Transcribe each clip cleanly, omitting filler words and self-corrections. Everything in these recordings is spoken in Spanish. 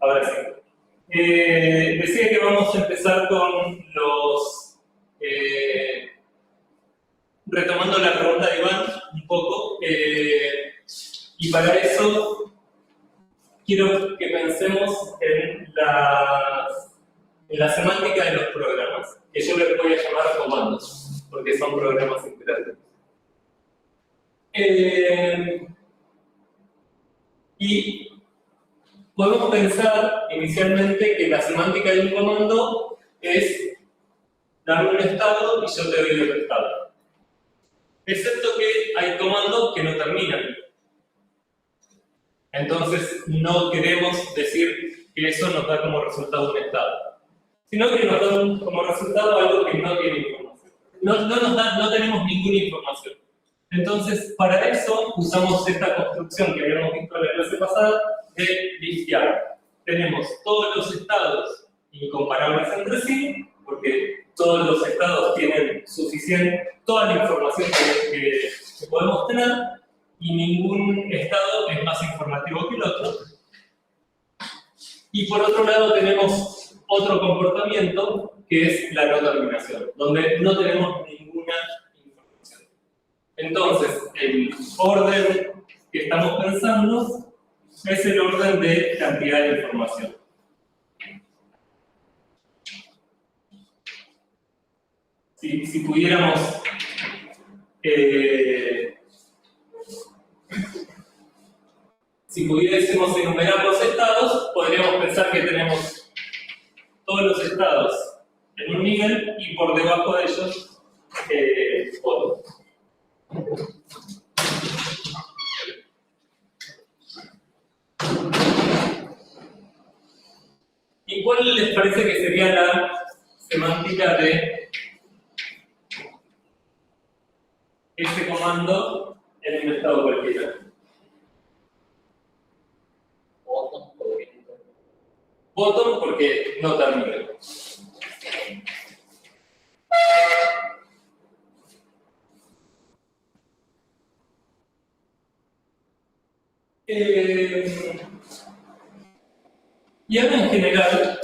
Ahora sí. Decía que vamos a empezar con los... retomando la pregunta de Iván un poco, y para eso quiero que pensemos en la semántica de los programas, que yo les voy a llamar comandos, porque son programas imperativos. Y podemos pensar inicialmente que la semántica de un comando es darme un estado y yo te doy el estado. Excepto que hay comandos que no terminan. Entonces no queremos decir que eso nos da como resultado un estado, sino que nos da como resultado algo que no tiene información. No tenemos ninguna información. Entonces, para eso usamos esta construcción que habíamos visto en la clase pasada de listear. Tenemos todos los estados incomparables entre sí, porque todos los estados tienen toda la información que podemos tener, y ningún estado es más informativo que el otro. Y por otro lado tenemos otro comportamiento que es la no terminación, donde no tenemos ninguna información. Entonces, el orden que estamos pensando es el orden de cantidad de información. Si pudiéramos si pudiésemos enumerar los estados, podríamos pensar que tenemos todos los estados en un nivel y por debajo de ellos otros. ¿Y cuál les parece que sería la semántica de este comando en un estado cualquiera? Bottom porque no termina. Y ahora en general,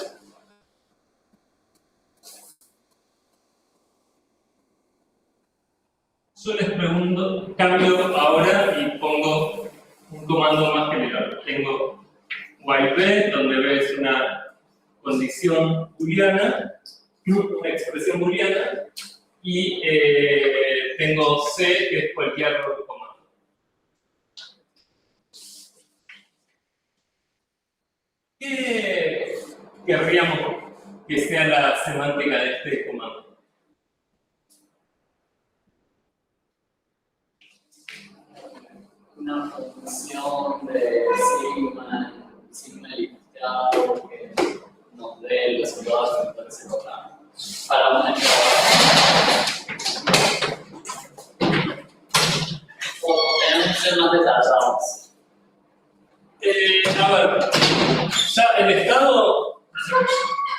yo les pregunto, cambio ahora y pongo un comando más general. Tengo while b, donde b es una condición booleana, una expresión booleana, y tengo c, que es cualquier comando. ¿Qué querríamos que sea la semántica de este comando? Una función de sigma limitado que nos dé el resultado de ese programa para una o tenemos que ser más detallados. A ver, ya el estado,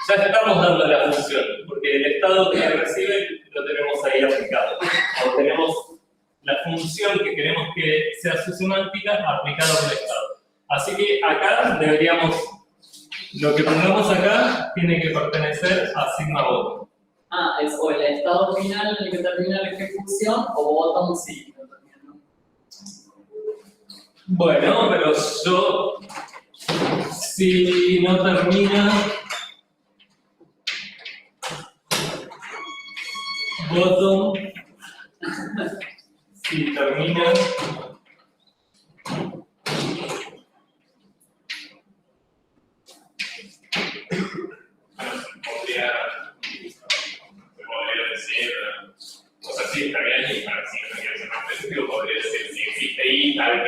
ya estamos dando la función, porque el estado que recibe lo tenemos ahí aplicado. O tenemos la función que queremos que sea su semántica aplicada a un estado. Así que acá deberíamos, lo que pongamos acá tiene que pertenecer a sigma bottom. Ah, es o el estado final en el que termina la ejecución o bottom sí. Bueno, pero yo, si no termina bottom, si termina podría decir, o sea, sí, está bien, y para si no quiero ser más específico, podría decir si existe I tal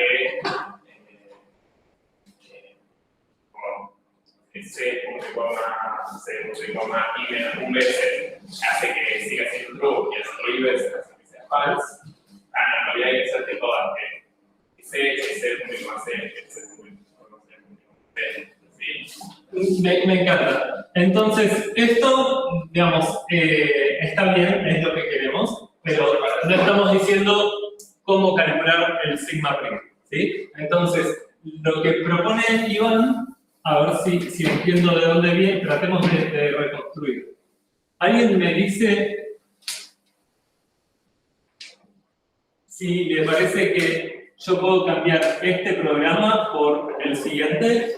que C, I menos un veces hace que siga siendo true y el otro I veces hace que sea false. En realidad hay que ser que todas, que C más C, ¿sí? Me encanta. Entonces, esto, digamos, está bien, es lo que queremos, pero no estamos diciendo cómo calcular el sigma prime, ¿sí? Entonces, lo que propone Iván A ver si entiendo de dónde viene, tratemos de reconstruir. ¿Alguien me dice si le parece que yo puedo cambiar este programa por el siguiente?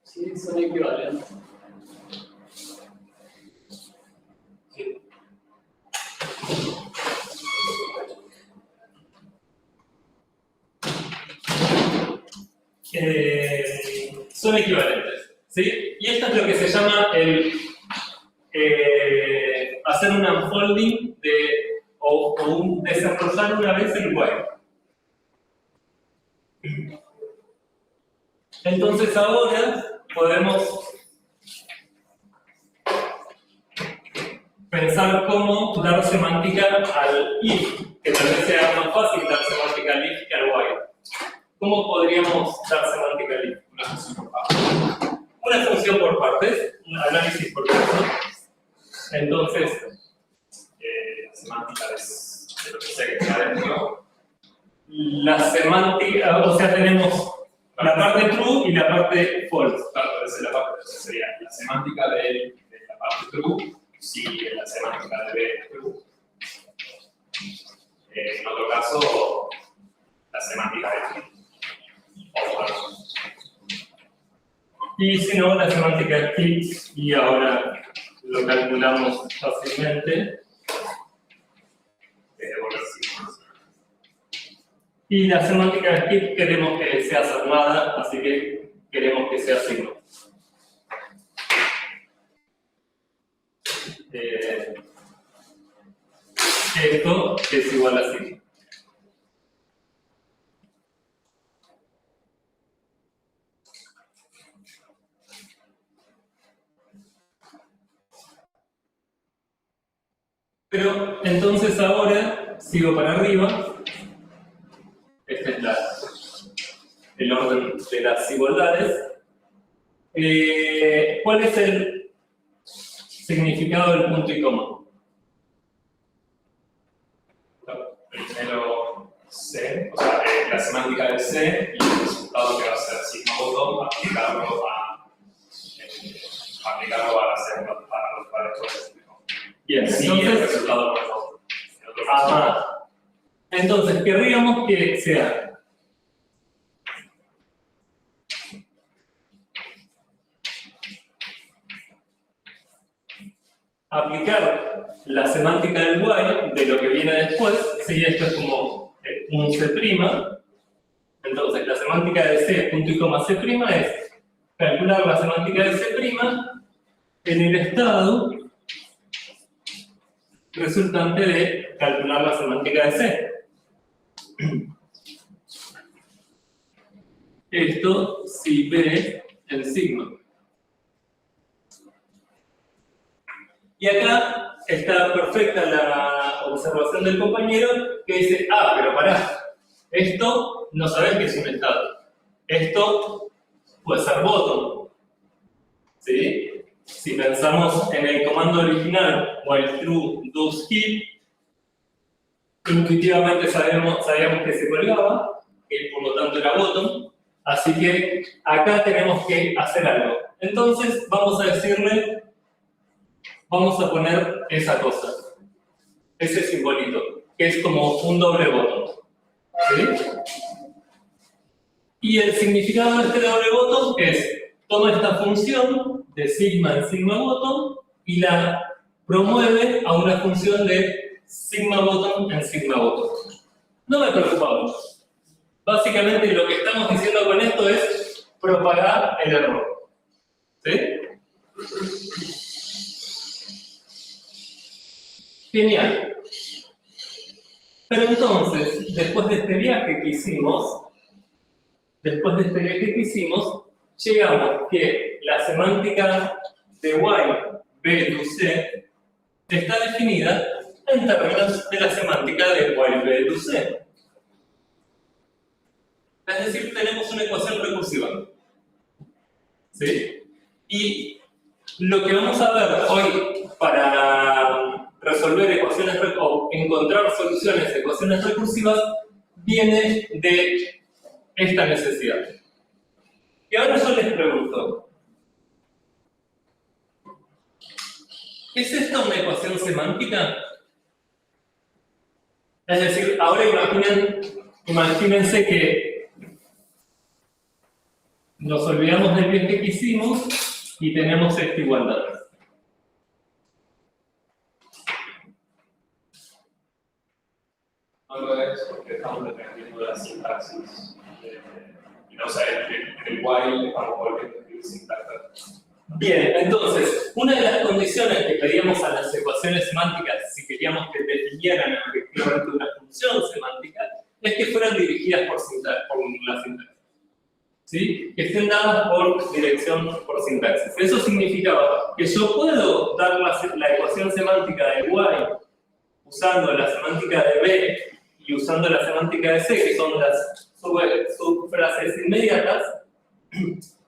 Sí, son equivalentes. Sí. Son equivalentes, ¿sí? Y esto es lo que se llama el hacer un unfolding o un desarrollar una vez el while. Entonces ahora podemos pensar cómo dar semántica al if, que tal vez sea más fácil dar semántica al if que al while. ¿Cómo podríamos dar semántica al if? Una función por partes, un análisis por partes. Entonces, La semántica de lo que sea que está dentro. la semántica, o sea, tenemos la parte true y la parte false. Claro, esa es la parte, sería la semántica de la parte true, si la semántica de B es true. En otro caso, la semántica de true. O false. Y si no, la semántica es keep, y ahora lo calculamos fácilmente. Devolver signos. Y la semántica de keep queremos que sea cerrada, así que queremos que sea signo. Esto es igual a signo. Pero entonces ahora sigo para arriba. Este es el orden de las igualdades. ¿Cuál es el significado del punto y coma? Primero C, o sea, la semántica del C y el resultado que va a ser sigma botón, aplicarlo a la segunda, para los pares. Bien, Sí, el entonces, resultado por favor. entonces querríamos que sea aplicar la semántica del while de lo que viene después. Si esto es como un C', entonces la semántica de C, punto y coma C' es calcular la semántica de C' en el estado resultante de calcular la semántica de C. Esto si B en sigma. Y acá está perfecta la observación del compañero que dice, pero pará, esto no sabés que es un estado. Esto puede ser bottom. ¿Sí? Si pensamos en el comando original, while true does keep, intuitivamente sabíamos que se colgaba, que por lo tanto era bottom, así que acá tenemos que hacer algo. Entonces vamos a decirle, vamos a poner esa cosa, ese simbolito, que es como un doble bottom. ¿Sí? Y el significado de este doble bottom es, toma esta función de sigma en sigma bottom y la promueve a una función de sigma bottom en sigma bottom. No me preocupa mucho. Básicamente lo que estamos diciendo con esto es propagar el error. ¿Sí? Genial. Pero entonces, después de este viaje que hicimos, llegamos que la semántica de while, B, U, C, está definida en términos de la semántica de while B to C. Es decir, tenemos una ecuación recursiva. ¿Sí? Y lo que vamos a ver hoy para resolver ecuaciones o encontrar soluciones a ecuaciones recursivas viene de esta necesidad. Y ahora yo les pregunto, ¿es esta una ecuación semántica? Es decir, ahora imagínense que nos olvidamos del viaje que hicimos y tenemos esta igualdad. No lo es porque estamos dependiendo de la sintaxis. Y no sabes que el while estamos volviendo a escribir sintaxis. Bien, entonces, una de las condiciones que pedíamos a las ecuaciones semánticas, si queríamos que definieran efectivamente una función semántica, es que fueran dirigidas por la sintaxis. ¿Sí? Que estén dadas por dirección por sintaxis. Eso significaba que yo puedo dar la ecuación semántica de while usando la semántica de B y usando la semántica de C, que son las subfrases inmediatas,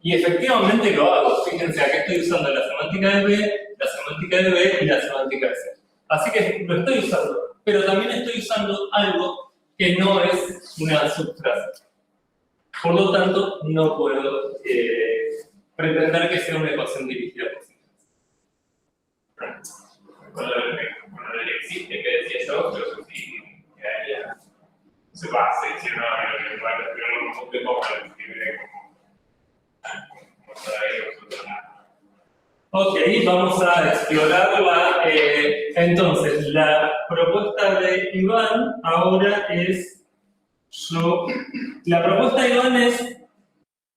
y efectivamente lo hago. Fíjense, aquí estoy usando la semántica de B, la semántica de B y la semántica de C. Así que lo estoy usando, pero también estoy usando algo que no es una subfrase. Por lo tanto, no puedo pretender que sea una ecuación dirigida por sintaxis. Cuando existe, que decía yo, pero sí, quedaría. Se va, se hicieron en lugar de escribirlo como de poco, lo escribiré como todavía nosotros nada. Ok, vamos a explorarla. Entonces, la propuesta de Iván ahora es. La propuesta de Iván es,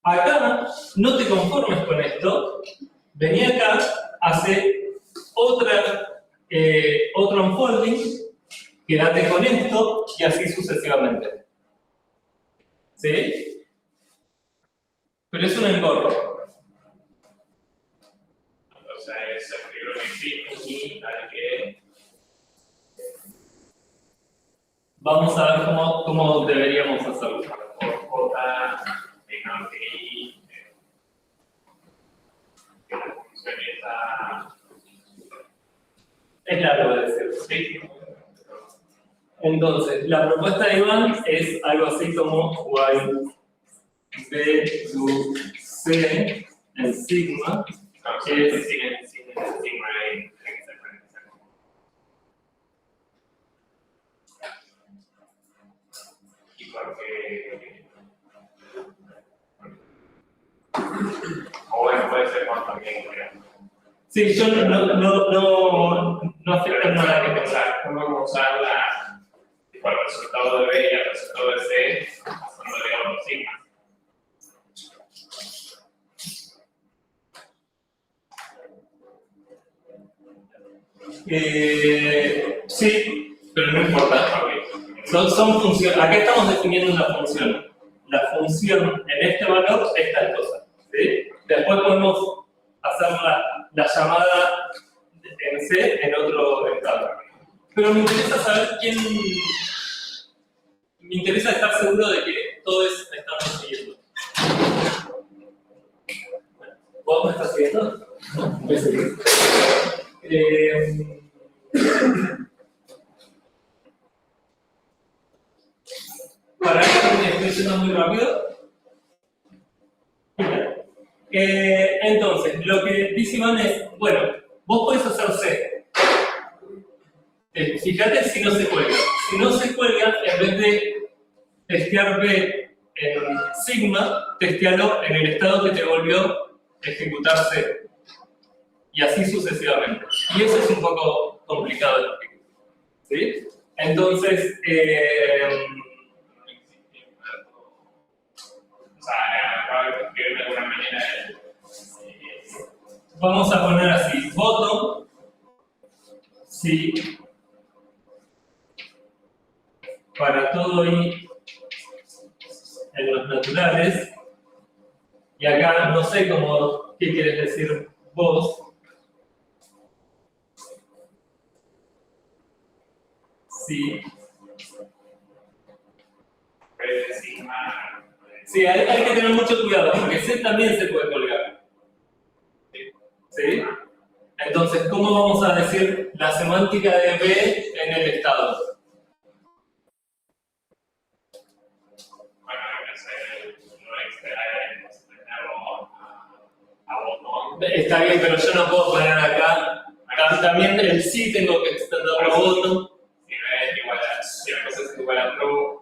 acá, no te conformes con esto, vení acá, hace otro unfolding, quédate con esto y así sucesivamente. ¿Sí? Pero es un engorro. O sea, es escribirlo en sí y hay que. Vamos a ver cómo deberíamos hacerlo. Por J, no TI, que la función está. Es largo de decir. Sí. Entonces, la propuesta de Iván es algo así como while B to C en sigma, que es Sin sigma ahí, tiene que ser con y porque. O bueno, puede ser con también, creo. sí, yo no afecta nada que pensar. ¿Cómo vamos a usar el resultado de B y el resultado de C haciéndole otros sigmas? Sí, pero no importa. Son funciones. Acá estamos definiendo una función. La función en este valor es tal cosa. ¿Sí? Después podemos hacer la llamada en C en otro estado. Pero me interesa saber quién. Me interesa estar seguro de que todos estamos siguiendo. ¿Vos me estás siguiendo? No, me seguís. Para esto estoy yendo muy rápido. Entonces, lo que dice Iván es, bueno, vos podés hacer C. Fíjate si no se cuelga. Si no se cuelga, en vez de testear B en sigma, testealo en el estado que te volvió ejecutar C. Y así sucesivamente. Y eso es un poco complicado de explicar. ¿Sí? Entonces, O sea, acaba de escribir de alguna manera. Vamos a poner así, bottom, si para todo i en los naturales, y acá no sé qué quieres decir vos. Sí. B de sigma. Sí, hay que tener mucho cuidado, porque C también se puede colgar. ¿Sí? Entonces, ¿cómo vamos a decir la semántica de B en el estado? Bueno, no extraerlo a botón. Está bien, pero yo no puedo poner acá. También el sí tengo que extenderlo a botón. Si no es igual a, si la cosa es igual a true,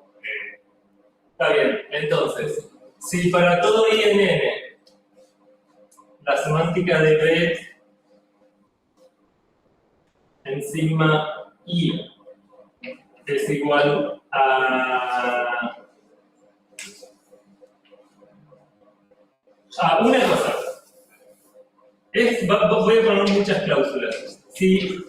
Está bien, entonces, si para todo I en N la semántica de B en sigma I es igual a una cosa. Voy a poner muchas cláusulas. Si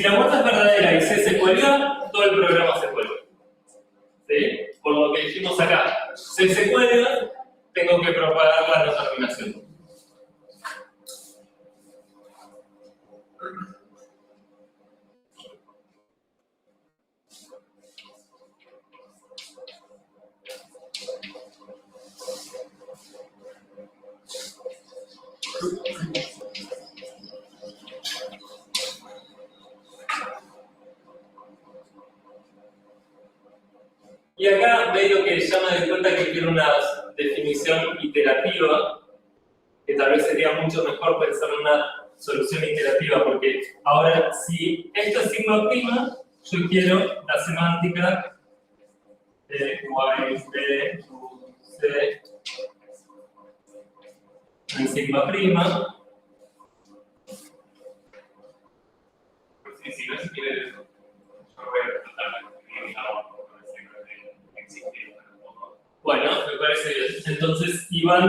la muestra es verdadera y C se cuelga, todo el programa se cuelga. ¿Sí? Por lo que dijimos acá, C se cuelga, tengo que propagar la no terminación. Y acá veo que ya me doy cuenta que quiero una definición iterativa, que tal vez sería mucho mejor pensar en una solución iterativa, porque ahora si esto es sigma prima, yo quiero la semántica de y, b, c en sigma prima. pues sí, si no se quiere, yo voy a tratar de escribir algo con el signo de existir. Bueno, me parece bien. Entonces, Iván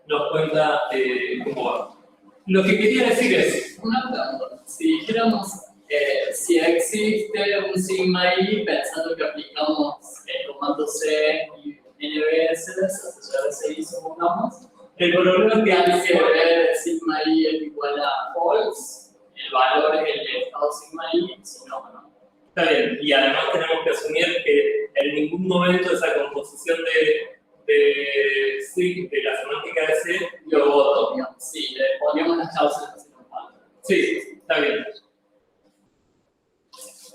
nos cuenta cómo va. Lo que quería decir es... Una pregunta. Si dijéramos si existe un sigma i pensando que aplicamos el comando C y NBS, asociar CI supongamos, El problema es si B de sigma i es igual a false, el valor es el estado sigma i, si no, no. está bien, y además tenemos que asumir que en ningún momento esa composición de la semántica de C lo voto. Sí, le poníamos las cláusulas así como falta. Sí, está bien.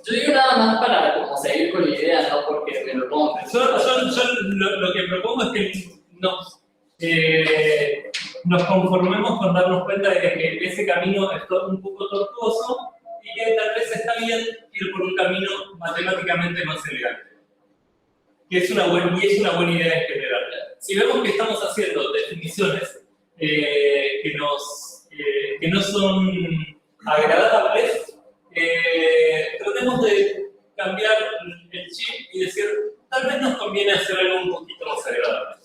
Yo digo nada más para como seguir con la idea, no porque me lo compren. Yo lo que propongo es que nos conformemos con darnos cuenta de que ese camino es un poco tortuoso y que tal vez está bien ir por un camino matemáticamente más elegante. Que es una buena idea en general. Si vemos que estamos haciendo definiciones que no son agradables, tratemos de cambiar el chip y decir, tal vez nos conviene hacer algo un poquito más agradable.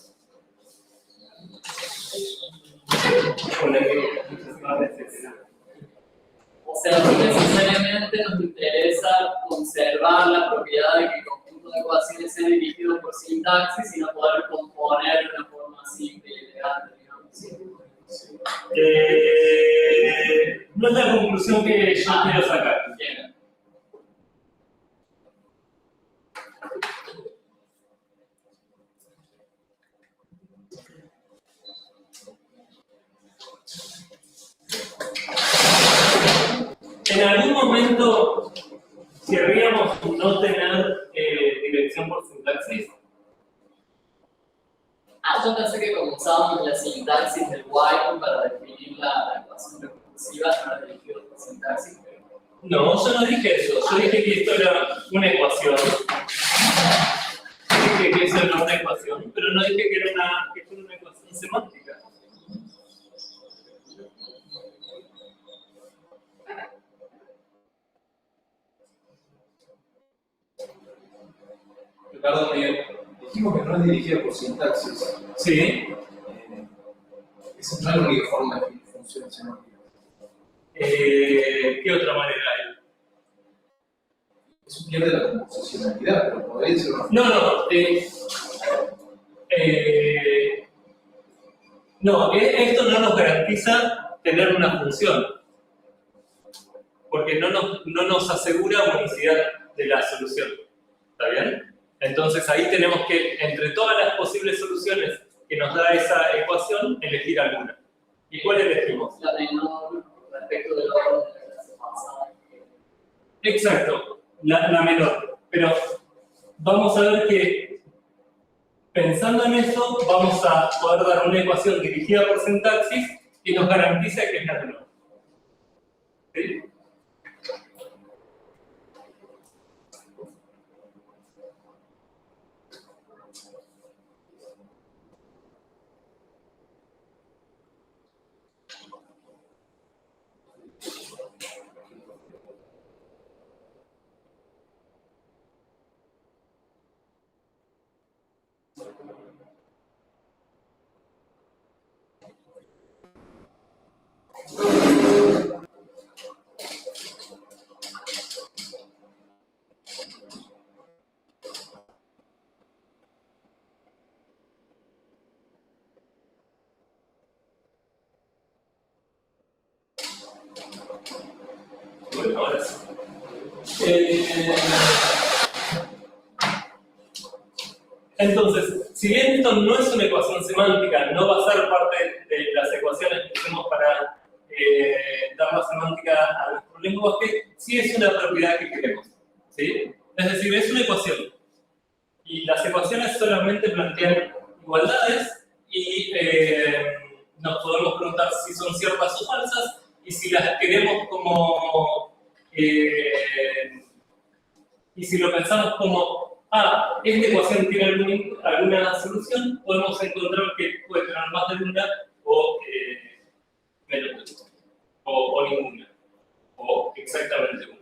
O sea, no necesariamente nos interesa conservar la propiedad de que el conjunto de ecuaciones sea dirigido por sintaxis, sino poder componer de una forma simple y elegante, digamos. No es la conclusión que yo quiero sacar. Bien. En algún momento querríamos no tener dirección por sintaxis. Yo pensé que como usábamos la sintaxis del while para definir la ecuación recursiva, no era dirigido por sintaxis. No, yo no dije eso. Yo dije que esto era una ecuación. Dije que eso era una ecuación, pero no dije que fuera una ecuación semántica. Ricardo, dijimos que no es dirigida por sintaxis. Sí. Esa no es la única forma de definir funciones semánticas. ¿Qué otra manera hay? Eso pierde la composicionalidad, pero podría ser una. Esto no nos garantiza tener una función, porque no nos asegura unicidad de la solución. ¿Está bien? Entonces ahí tenemos que, entre todas las posibles soluciones que nos da esa ecuación, elegir alguna. ¿Y cuál elegimos? La menor respecto del orden de la clase pasada. Exacto, la menor. Pero vamos a ver que, pensando en eso, vamos a poder dar una ecuación dirigida por sintaxis que nos garantiza que es la menor. ¿Sí? Bueno, ahora sí. Entonces, si bien esto no es una ecuación semántica, no va a ser parte de las ecuaciones que usemos para dar la semántica a nuestro lenguaje, sí es una propiedad que queremos. ¿Sí? Es decir, es una ecuación. Y las ecuaciones solamente plantean igualdades y nos podemos preguntar si son ciertas o falsas, y si las queremos como... y si lo pensamos como, esta ecuación tiene alguna solución, podemos encontrar que puede tener más de una o menos de una, o ninguna, o exactamente una.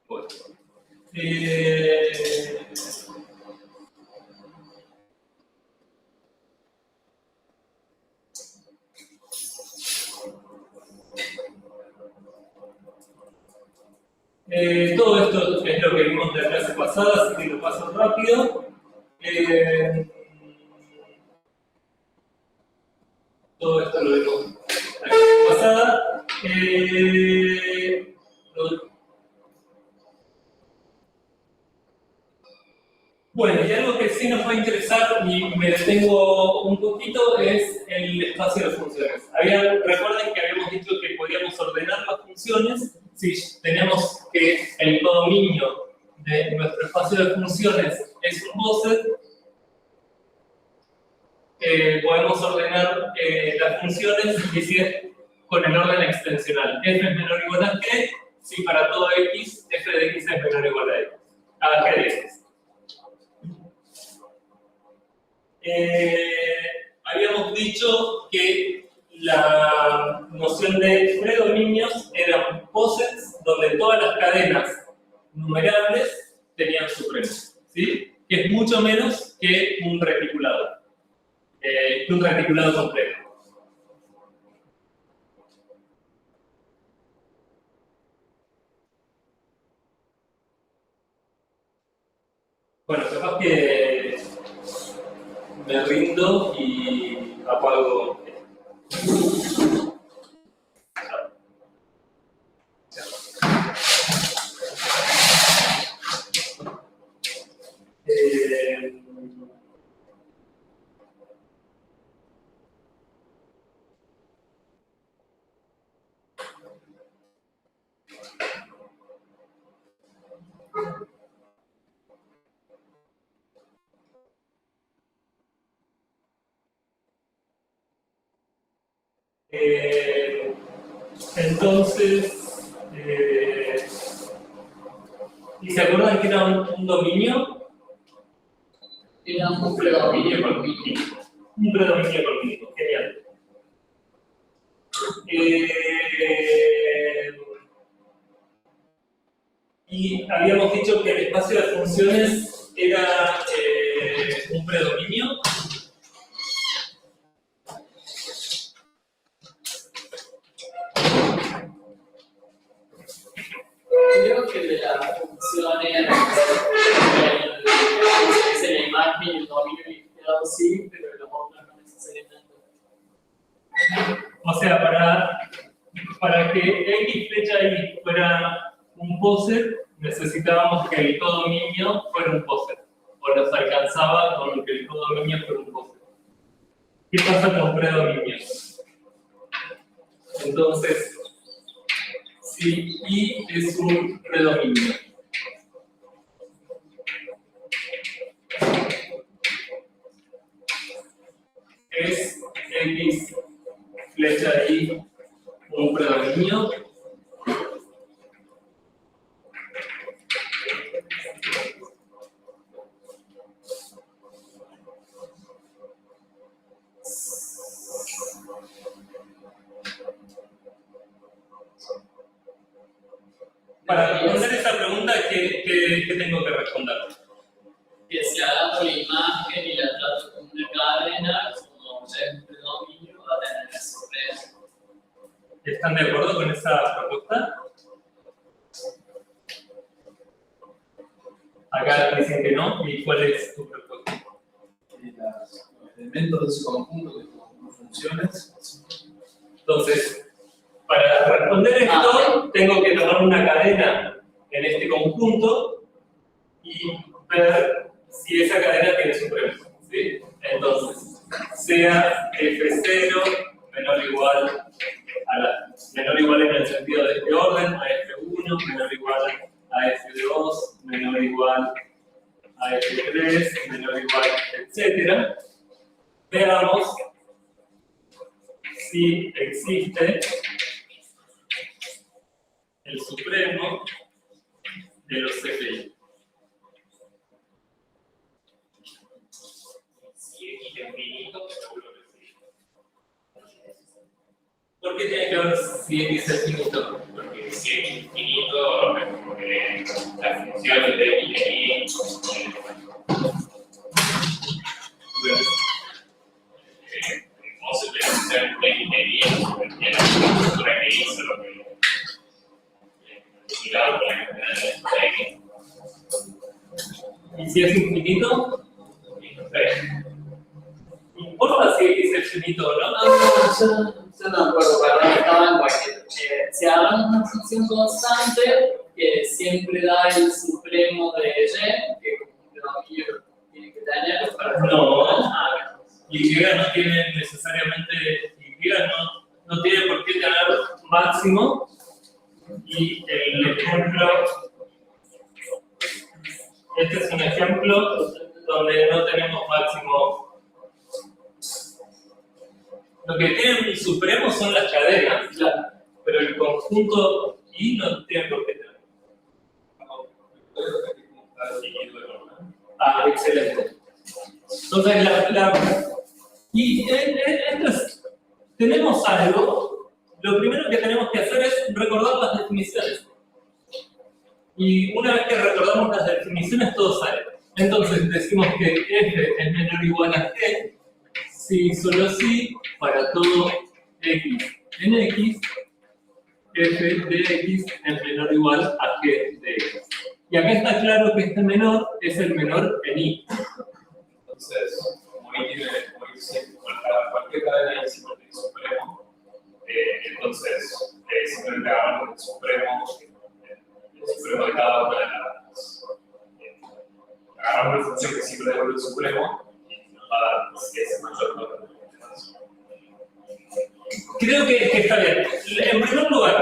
Bueno. Todo esto es lo que vimos de la clase pasada, así que lo paso rápido. Todo esto lo vimos la clase pasada. Bueno, y algo que sí nos va a interesar, y me detengo un poquito, es el espacio de funciones. Recuerden que habíamos dicho que podíamos ordenar las funciones si tenemos que el codominio de nuestro espacio de funciones es un poset. Podemos ordenar las funciones y si es con el orden extensional. F es menor o igual a G, si para todo X, F de X es menor o igual a X. A G de X. Habíamos dicho que la noción de predominios eran posets donde todas las cadenas numerables tenían supremo, ¿sí? Que es mucho menos que un reticulado completo. Bueno, capaz que me rindo y apago. Entonces, ¿y se acuerdan que era un dominio? Era un predominio colmínico. Un predominio colmínico, genial. Y habíamos dicho que el espacio de funciones era un predominio. creo que de las funciones, es la imagen y el dominio unificado sí, pero los otros no necesariamente. O sea, para que X flecha Y fuera un poser, necesitábamos que el codominio fuera un poser. O nos alcanzaba con que el codominio fuera un poser. ¿Qué pasa con predominios? Entonces, si Y es un predominio, ¿es X flecha Y un predominio? Para responder esa pregunta, ¿qué tengo que responder? Que si agarro la imagen y la trato como una cadena, como ya es un predominio, va a tener el supremo. ¿Están de acuerdo con esa propuesta? Acá dicen que no, ¿y cuál es tu propuesta? Los elementos de ese conjunto que son funciones. Entonces, para responder esto, tengo que tomar una cadena en este conjunto y ver si esa cadena tiene supremo, ¿sí? Entonces, sea F0 menor o igual a menor o igual en el sentido de este orden, a F1, menor o igual a F2, menor o igual a F3, menor o igual, etc. Veamos si existe el supremo de los CPI. Si X es finito, seguro que sí. ¿Por qué tiene que ver si X es finito? Porque si X es finito, es como que las funciones de X y Y no se presentan en X y Y, la estructura que hizo lo que claro, con la X. ¿Y si es infinito? ¿Importa si X es finito o no? Yo no me acuerdo, perdón, estaba en cualquier. Si hablamos de una función constante que siempre da el supremo de Y, que como un predominio tiene que tener para No. Y no tiene necesariamente, Y no tiene por qué tener máximo. Y el ejemplo, este es un ejemplo donde no tenemos máximo. Lo que tienen supremo son las cadenas, claro. pero el conjunto Y no tiene por qué tener. Ah, excelente. Entonces, tenemos algo, lo primero que tenemos que hacer es recordar las definiciones. Y una vez que recordamos las definiciones, todo sale. Entonces, decimos que F es menor o igual a G, si solo si, para todo X en X, F de X es menor o igual a G de X. Y acá está claro que este menor es el menor en Y. Entonces, como Y tiene para cualquier cadena Y siempre tiene supremo, entonces simplemente agarramos el supremo de cada una de las. Agarramos una función que siempre devuelve el supremo y nos va a dar si es mayor o menor. Creo que está bien. En primer lugar,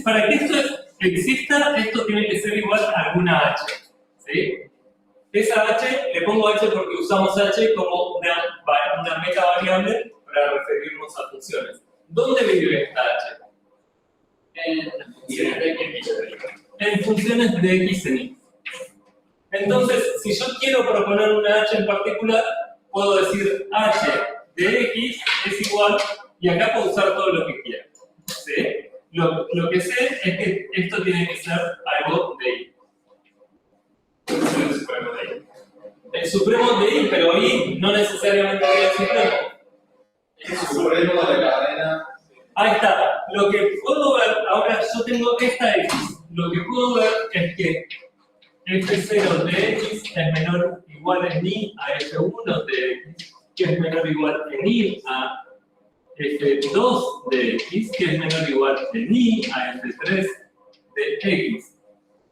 para que esto exista, esto tiene que ser igual a alguna H. ¿Sí? Esa H, le pongo H porque usamos H como una meta variable para referirnos a funciones. ¿Dónde vive esta H? En funciones de X en Y. Entonces, si yo quiero proponer una H en particular, puedo decir H de X es igual, y acá puedo usar todo lo que quiera. ¿Sí? Lo que sé es que esto tiene que ser algo de Y. El supremo de Y, pero Y no necesariamente es el supremo. El supremo de la cadena. Ahí está. Lo que puedo ver, ahora yo tengo esta X. lo que puedo ver es que f0 de x es menor o igual en i a f1 de x, que es menor o igual en i a f2 de x, que es menor o igual en i a f3 de x.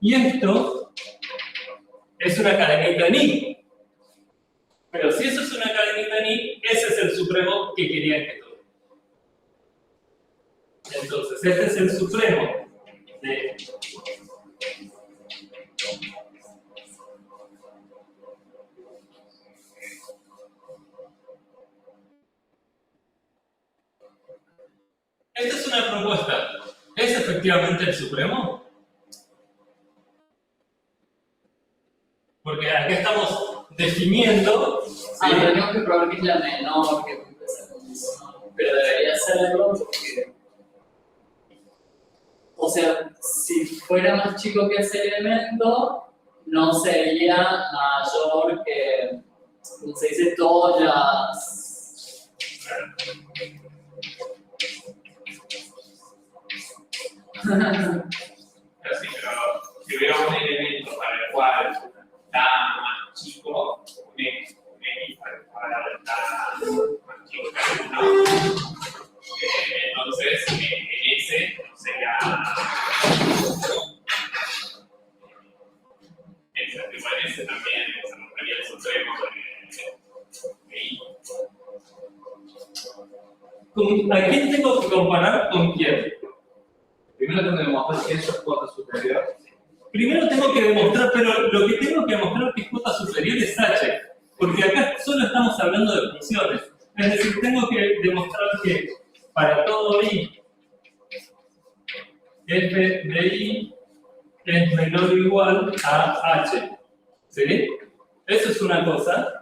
Y esto es una cadenita en i. Pero si eso es una cadenita en i, ese es el supremo que querían que tome. Entonces, este es el supremo de esta es una propuesta. ¿Es efectivamente el supremo? Porque aquí estamos definiendo. Ah, tenemos que probar que es la menor que cumple esa condición. Pero debería serlo porque. O sea, si fuera más chico que ese elemento, no sería mayor que. ¿Cómo se dice? Todas las. Así, pero si hubiera un elemento para el cual está más chico, un X para el cual está más chico que el 1, entonces en ese no sería. Igual ese también se rompería el supremo de I. ¿A quién tengo que comparar con quién? Primero tengo que demostrar que eso es cuota superior. Primero tengo que demostrar, pero lo que tengo que demostrar que es cuota superior es h, porque acá solo estamos hablando de funciones. Es decir, tengo que demostrar que para todo i, f de i es menor o igual a h. ¿Sí? Eso es una cosa.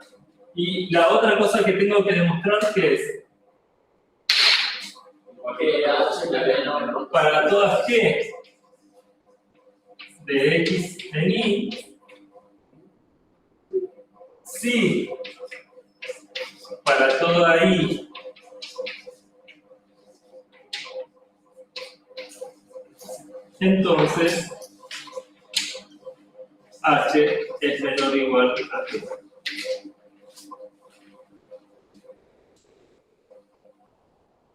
Y la otra cosa que tengo que demostrar que es Que H es la menor. para todas g de x en i, si para toda i entonces h es menor o igual a g.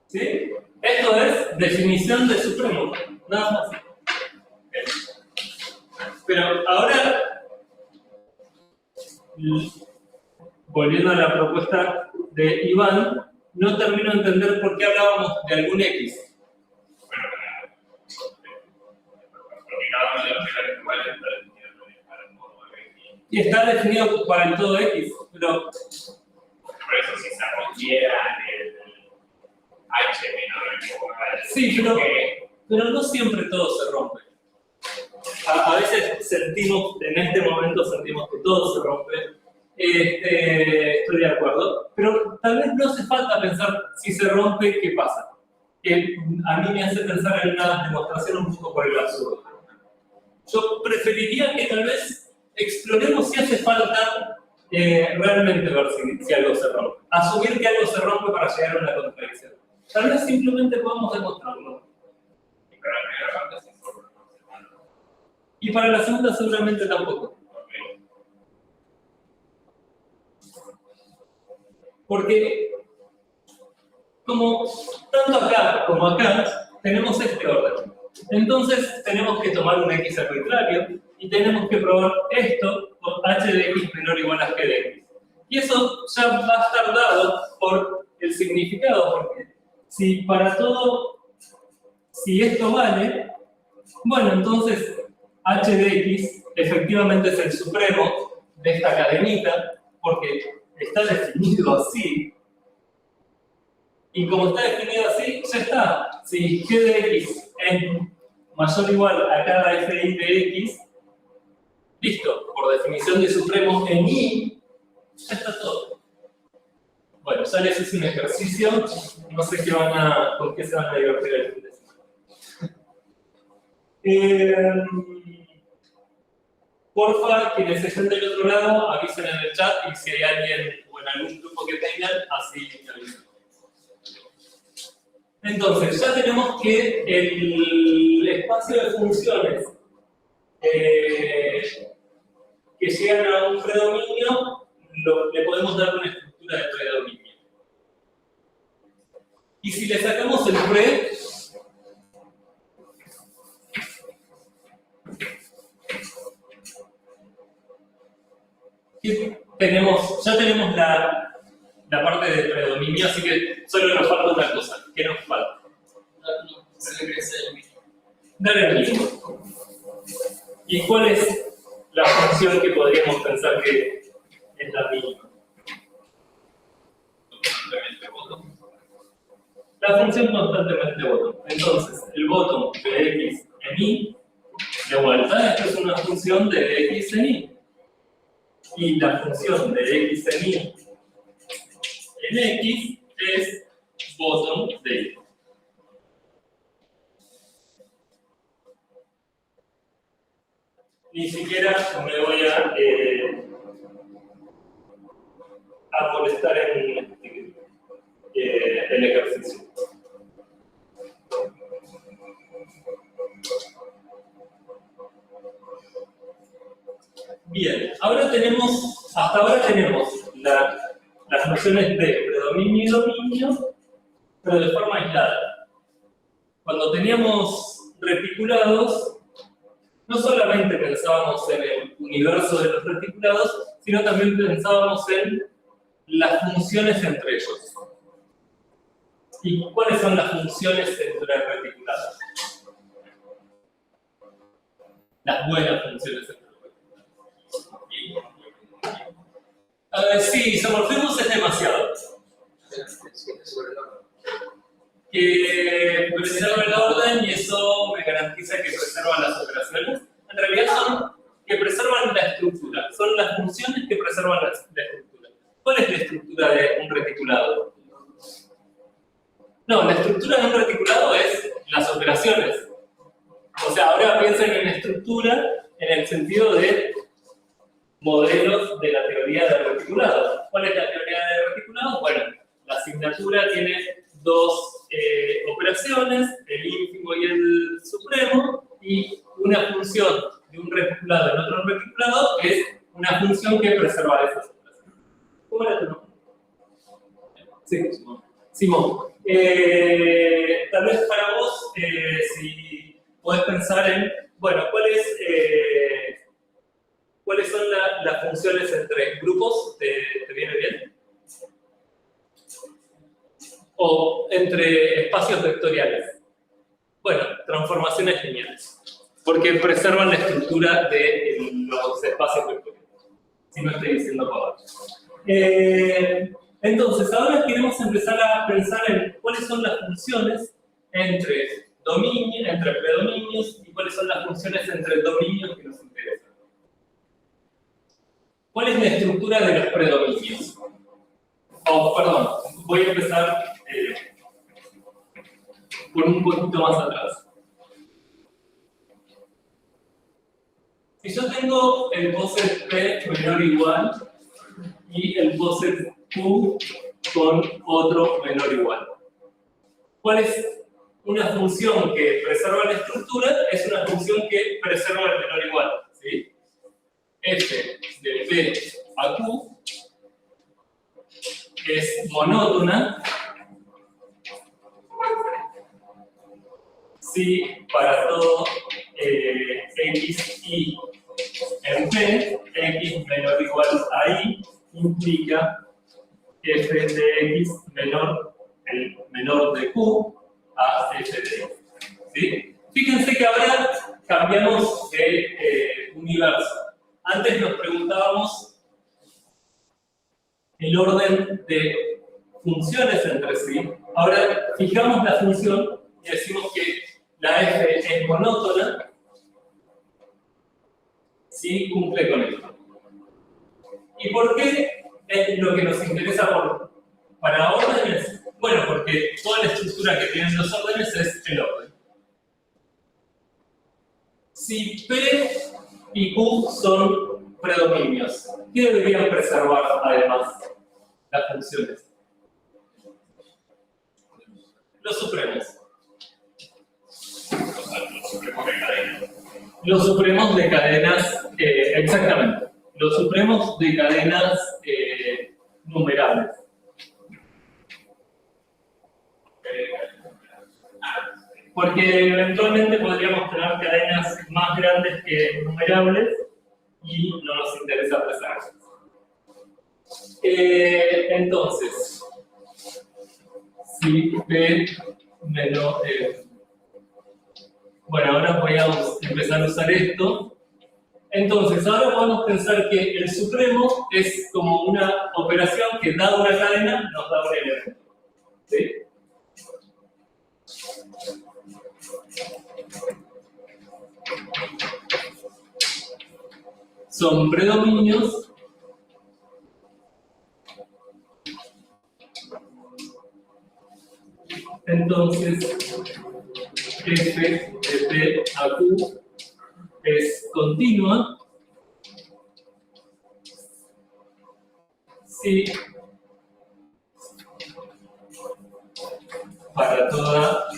¿Sí? Esto es definición de supremo, nada más. Pero ahora, volviendo a la propuesta de Iván, no termino de entender por qué hablábamos de algún x. Bueno, porque cada uno de los reglas iguales está definido para el modo X. Y está definido para el todo x, pero Por eso si se rompiera el H menor o igual al sí, pero no siempre todo se rompe. A veces sentimos, en este momento sentimos que todo se rompe. Estoy de acuerdo, pero tal vez no hace falta pensar si se rompe, ¿qué pasa? Que a mí me hace pensar en una demostración un poco por el absurdo. Yo preferiría que tal vez exploremos si hace falta realmente ver si algo se rompe. Asumir que algo se rompe para llegar a una contradicción. Tal vez simplemente podamos demostrarlo. Y para la primera parte se forma. Y para la segunda seguramente tampoco. Porque como tanto acá como acá tenemos este orden. Entonces tenemos que tomar un x arbitrario y tenemos que probar esto con h de x menor o igual a g de x. Y eso ya va a estar dado por el significado, porque si para todo, si esto vale, bueno, entonces h de x efectivamente es el supremo de esta cadenita, porque está definido así. Y como está definido así, ya está. Si g de x es mayor o igual a cada fi de x, listo, por definición de supremo en i, ya está todo. Bueno, ya les hice un ejercicio, no sé con qué se van a divertir el fin de semana. Porfa, quienes estén del otro lado, avisen en el chat y si hay alguien o en algún grupo que tengan, así me avisan. Entonces, ya tenemos que el espacio de funciones que llegan a un predominio, le podemos dar una estructura de predominio. Y si le sacamos el pre, ya tenemos la parte de predominio, así que solo nos falta una cosa. ¿Qué nos falta? Dar el mismo. ¿Y cuál es la función que podríamos pensar que es la misma? Constantemente bottom. La función constantemente bottom. Entonces, el bottom de x en y, de vuelta, esto es una función de x en y. Y la función de x en y en x es bottom de y. Ni siquiera me voy a molestar en el ejercicio. Bien, hasta ahora tenemos las nociones de predominio y dominio, pero de forma aislada. Cuando teníamos reticulados, no solamente pensábamos en el universo de los reticulados, sino también pensábamos en las funciones entre ellos. ¿Y cuáles son las funciones entre reticulados? Las buenas funciones entre reticulados. Sí, isomorfismos es demasiado. Que preserva el orden y eso me garantiza que preservan las operaciones. En realidad son que preservan la estructura, son las funciones que preservan la estructura. ¿Cuál es la estructura de un reticulado? No, la estructura de un reticulado es las operaciones. O sea, ahora piensen en estructura en el sentido de modelos de la teoría del reticulado. ¿Cuál es la teoría del reticulado? Bueno, la asignatura tiene dos operaciones, el ínfimo y el supremo, y una función de un reticulado en otro reticulado es una función que preserva esas operaciones. ¿Cómo era tu nombre? Sí, Simón. Tal vez para vos, si podés pensar en, bueno, ¿cuáles son las funciones entre grupos? ¿Te viene bien? O entre espacios vectoriales. Bueno, transformaciones lineales. Porque preservan la estructura de los espacios vectoriales. Si no estoy diciendo por entonces, ahora queremos empezar a pensar en cuáles son las funciones entre predominios y cuáles son las funciones entre dominios que nos interesan. ¿Cuál es la estructura de los predominios? Perdón, voy a empezar por un poquito más atrás. Si yo tengo el poset P menor o igual y el poset Q con otro menor o igual, ¿cuál es una función que preserva la estructura? Es una función que preserva el menor o igual. ¿Sí? F de P a Q es monótona si para todo x, y en P, x menor o igual a y implica f de x menor, el menor de q a f de x. ¿Sí? Fíjense que ahora cambiamos de universo. Antes nos preguntábamos el orden de funciones entre sí. Ahora fijamos la función y decimos que la f es monótona si cumple con esto. ¿Y por qué es lo que nos interesa para órdenes? Bueno, porque toda la estructura que tienen los órdenes es el orden. Si P y Q son predominios, ¿qué deberían preservar además las funciones? Los supremos. los supremos de cadenas, exactamente, los supremos de cadenas numerables. Porque eventualmente podríamos tener cadenas más grandes que numerables y no nos interesa apresarlas. Entonces, si P menos... bueno, ahora voy a empezar a usar esto. Entonces, ahora podemos pensar que el supremo es como una operación que, dada una cadena, nos da un elemento. ¿Sí? Son predominios entonces f de P a Q es continua si para toda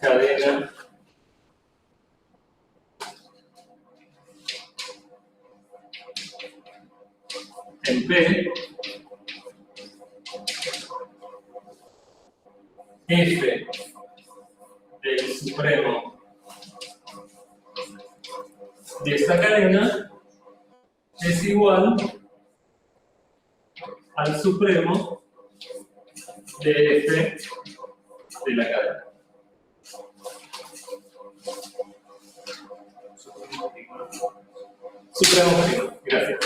cadena en P, f del supremo de esta cadena es igual al supremo de f de la cadena. Supremo primo, gracias.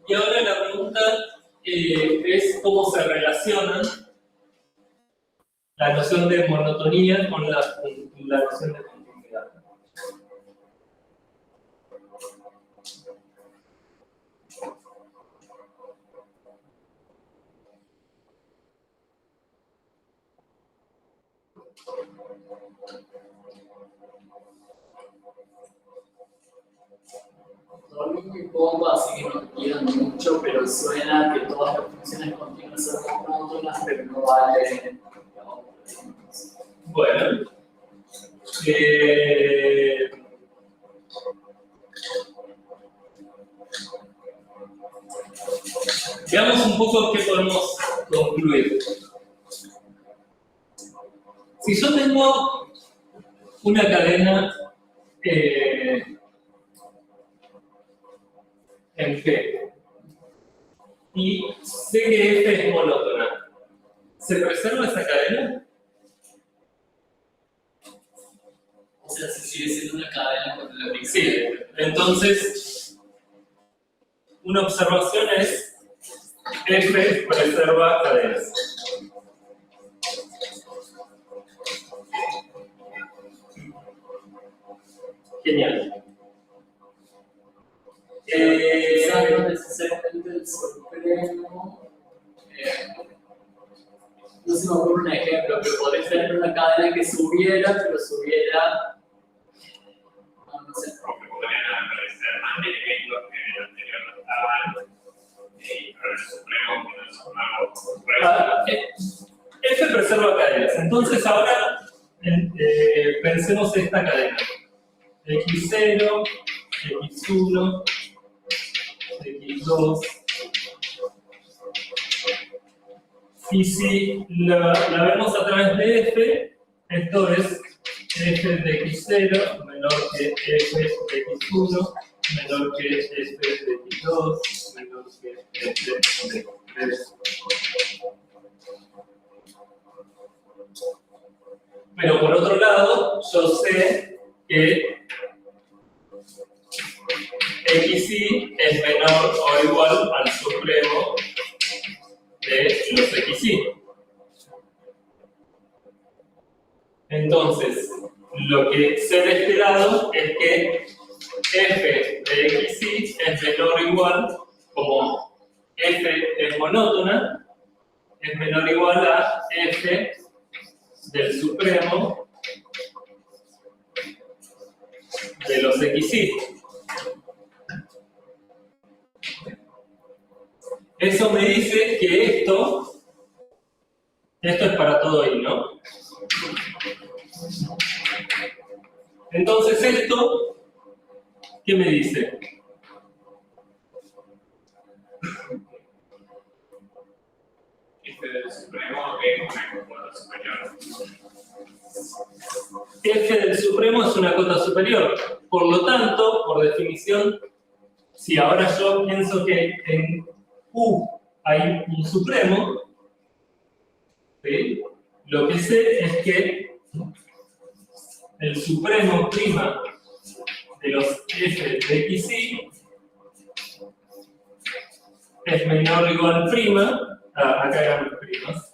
Y ahora la pregunta es cómo se relacionan la noción de monotonía con la noción de continuidad. Algo muy poco, así que no pidan mucho, pero suena que todas las funciones continuas son monótonas, pero no vale. Bueno, veamos un poco qué podemos concluir. Si yo tengo una cadena en P y sé que F es monótona, ¿se preserva esa cadena? O sea, si sigue siendo una cadena con la pixel. Sí, entonces una observación es F preserva cadenas. Genial. Quizás no necesariamente el supremo. No se me ocurre un ejemplo, pero podría tener una cadena que subiera, pero subiera. No sé. Porque podrían aparecer más elementos que en el anterior no estaban, pero el supremo que no es supremo. F preserva cadenas. Entonces ahora pensemos esta cadena. X0, X1, X2. Y si la vemos a través de F, esto es F de X0 menor que F de X1, menor que F de X2, menor que F de X3. Pero por otro lado, yo sé que XY es menor o igual al supremo de los XY. Entonces, lo que sé de este lado es que F de XY es menor o igual, como F es monótona, es menor o igual a F del supremo de los XY. Eso me dice que esto es para todo Y, ¿no? Entonces esto, ¿qué me dice? F del supremo es una cota superior. F del supremo es una cota superior. Por lo tanto, por definición, si ahora yo pienso que en U hay un supremo, ¿sí? Lo que sé es que el supremo prima de los F de XY es menor o igual a prima, acá eran primas,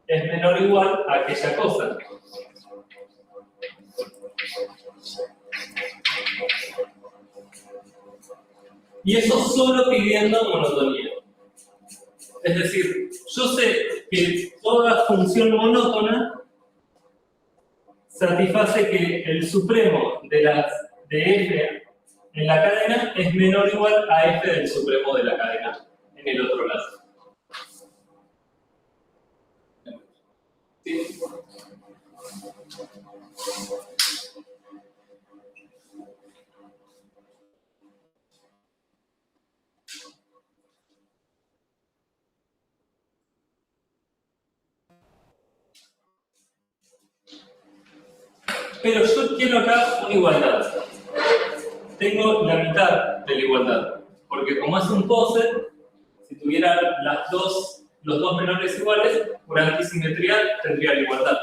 es menor o igual a aquella cosa. Y eso solo pidiendo monotonía. Es decir, yo sé que toda función monótona satisface que el supremo de F en la cadena es menor o igual a F del supremo de la cadena en el otro lado. ¿Sí? Pero yo quiero acá una igualdad. Tengo la mitad de la igualdad. Porque como es un poset, si tuviera los dos menores iguales, por antisimetría tendría la igualdad.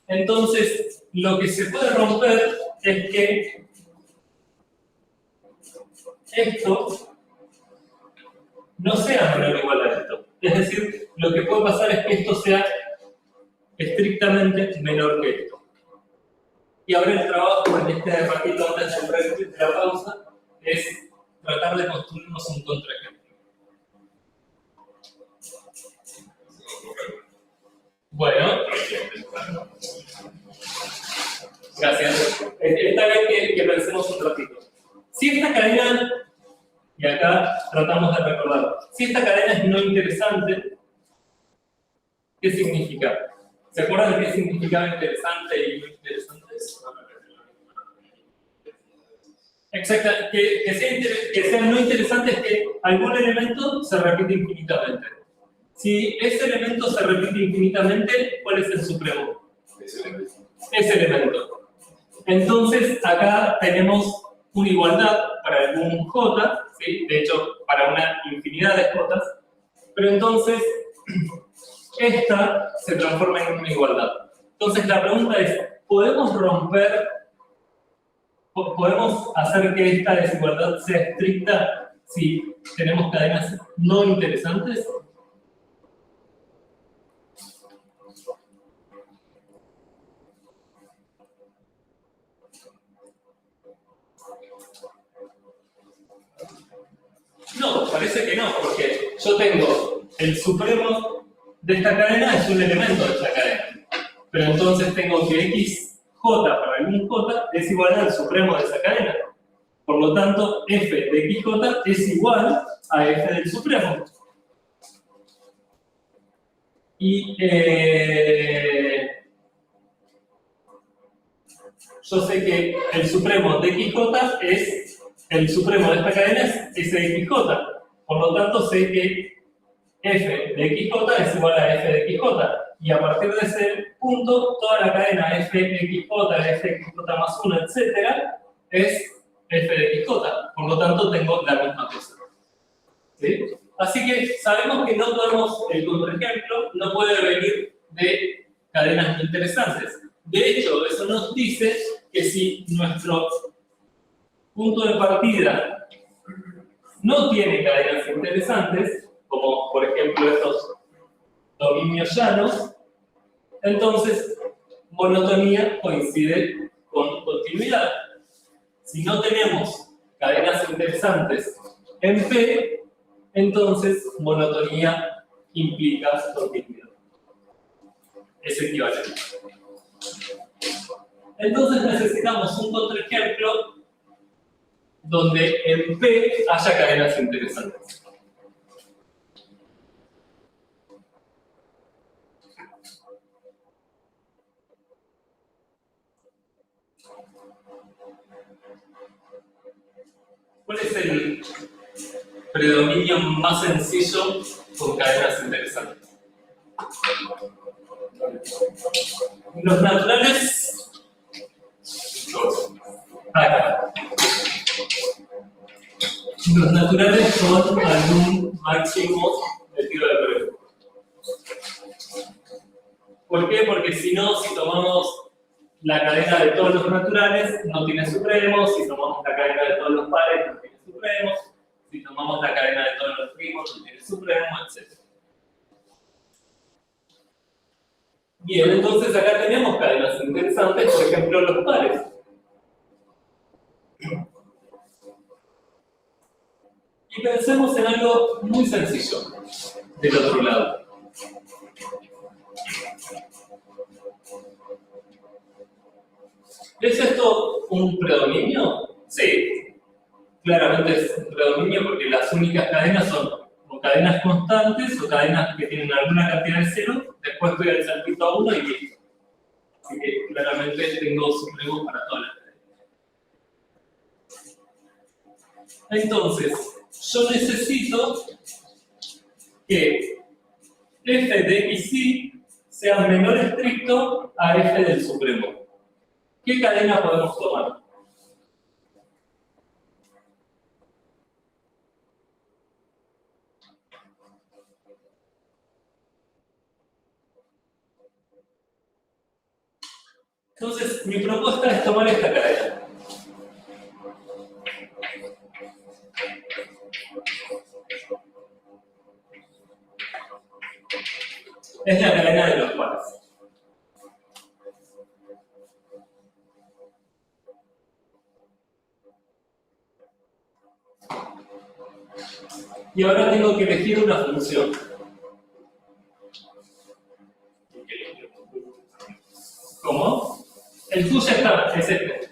Entonces, lo que se puede romper es que esto no sea menor o igual a esto. Es decir, lo que puede pasar es que esto sea estrictamente menor que esto. Y ahora el trabajo en este ratito antes de la pausa es tratar de construirnos un contraejemplo. Bueno, gracias. Está bien que pensemos un ratito. Si esta cadena, y acá tratamos de recordar, si esta cadena es no interesante, ¿qué significa? ¿Se acuerdan de qué significaba interesante y no interesante? Exacto, que sea no interesante es que algún elemento se repite infinitamente. Si ese elemento se repite infinitamente, ¿cuál es el supremo? Ese elemento. Entonces, acá tenemos una igualdad para algún J, ¿sí? De hecho, para una infinidad de J, pero entonces esta se transforma en una igualdad. Entonces, la pregunta es, ¿podemos hacer que esta desigualdad sea estricta si tenemos cadenas no interesantes? No, parece que no, porque yo tengo el supremo de esta cadena, es un elemento de esta cadena. Pero entonces tengo que xj para algún j es igual al supremo de esa cadena. Por lo tanto, f de xj es igual a f del supremo. Y yo sé que el supremo de xj es el supremo de esta cadena es s de xj. Por lo tanto, sé que f de xj es igual a f de xj. Y a partir de ese punto, toda la cadena fxj, fxj más 1, etc. es f de xj. Por lo tanto, tengo la misma cosa. ¿Sí? Así que sabemos que no podemos, el contraejemplo no puede venir de cadenas interesantes. De hecho, eso nos dice que si nuestro punto de partida no tiene cadenas interesantes, como por ejemplo estos dominios llanos, entonces monotonía coincide con continuidad. Si no tenemos cadenas interesantes en P, entonces monotonía implica continuidad. Es equivalente. Entonces necesitamos un contraejemplo donde en P haya cadenas interesantes. ¿Cuál es el predominio más sencillo con cadenas interesantes? Los naturales. Acá. Los naturales con algún máximo de tiro de prueba. ¿Por qué? Porque si no, si tomamos la cadena de todos los naturales, no tiene supremos. Si tomamos la cadena de todos los pares, no tiene supremos. Si tomamos la cadena de todos los primos, no tiene supremo, etc. Bien, entonces acá tenemos cadenas interesantes, por ejemplo, los pares. Y pensemos en algo muy sencillo del otro lado. ¿Es esto un predominio? Sí, claramente es un predominio porque las únicas cadenas son o cadenas constantes o cadenas que tienen alguna cantidad de cero, después doy el saltito a 1 y listo. Así que claramente tengo supremos para todas las cadenas. Entonces, yo necesito que f de x y sea menor estricto a f del supremo. ¿Qué cadena podemos tomar? Entonces, mi propuesta es tomar esta cadena. Es la cadena de los pares. Y ahora tengo que elegir una función. ¿Cómo? El tuyo está, es este.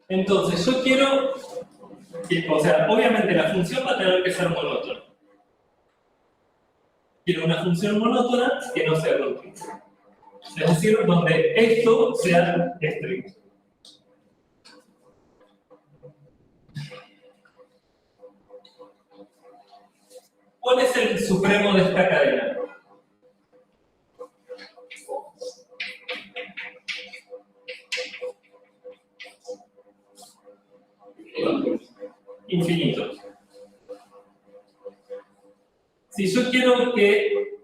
Entonces, yo quiero que, o sea, obviamente la función va a tener que ser monótona. Quiero una función monótona que no sea continua. Es decir, donde esto sea estricto. ¿Cuál es el supremo de esta cadena? Infinito. Si yo quiero que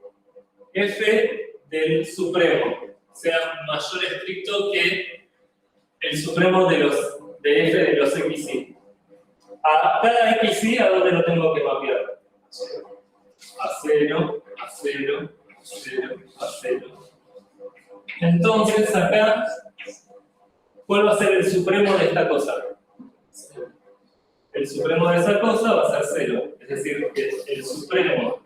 f del supremo sea mayor estricto que el supremo de f de los xy, a cada xy, ¿a dónde lo tengo que mapear? A 0, a 0, a 0, a 0. Entonces acá, ¿cuál va a ser el supremo de esta cosa? El supremo de esa cosa va a ser 0. Es decir, que el supremo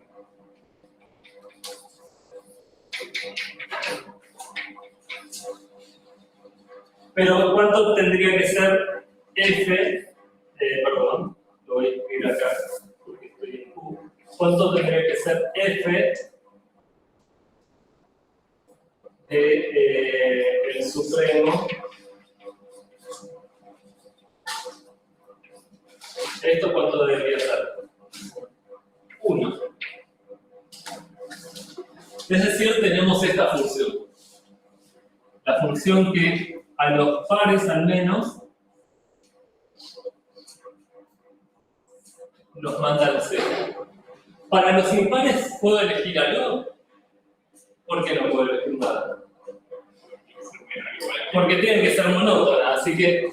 pero ¿cuánto tendría que ser f? Perdón, lo voy a escribir acá porque estoy en Q. ¿Cuánto tendría que ser f de el supremo? ¿Esto cuánto debería ser? 1. Es decir, tenemos esta función. La función que a los pares al menos nos manda al 0. Para los impares, ¿puedo elegir algo? ¿Por qué no puedo elegir nada? Porque tiene que ser monótona, así que...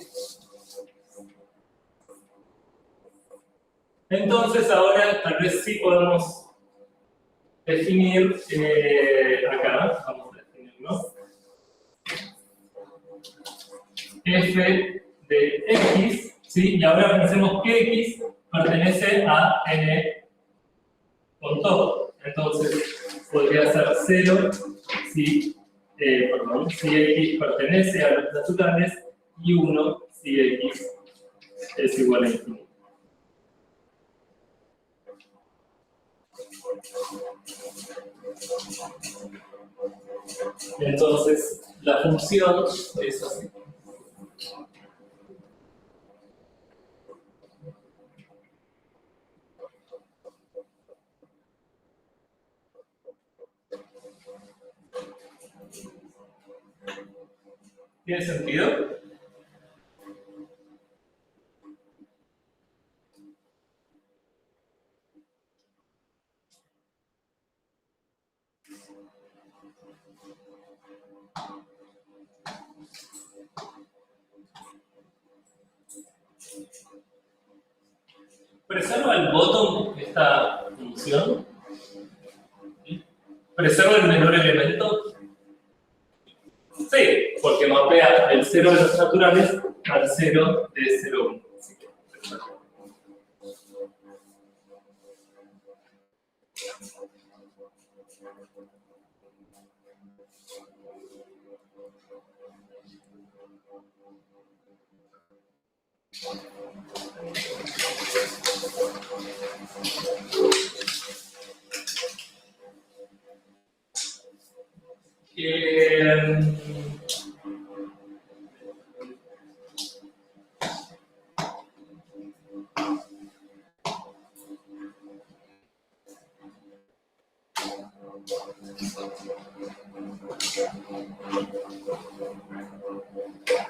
Entonces ahora tal vez sí podemos definir acá, vamos a definirlo, f de X, ¿sí? Y ahora pensemos que X pertenece a N con todo. Entonces, podría ser 0 si X pertenece a los naturales y 1 si X es igual a infinito. Entonces, la función es así. ¿Tiene sentido? ¿Preserva el bottom esta función? ¿Preserva el menor elemento? Sí, porque mapea el 0 de los naturales al 0 de 0,1.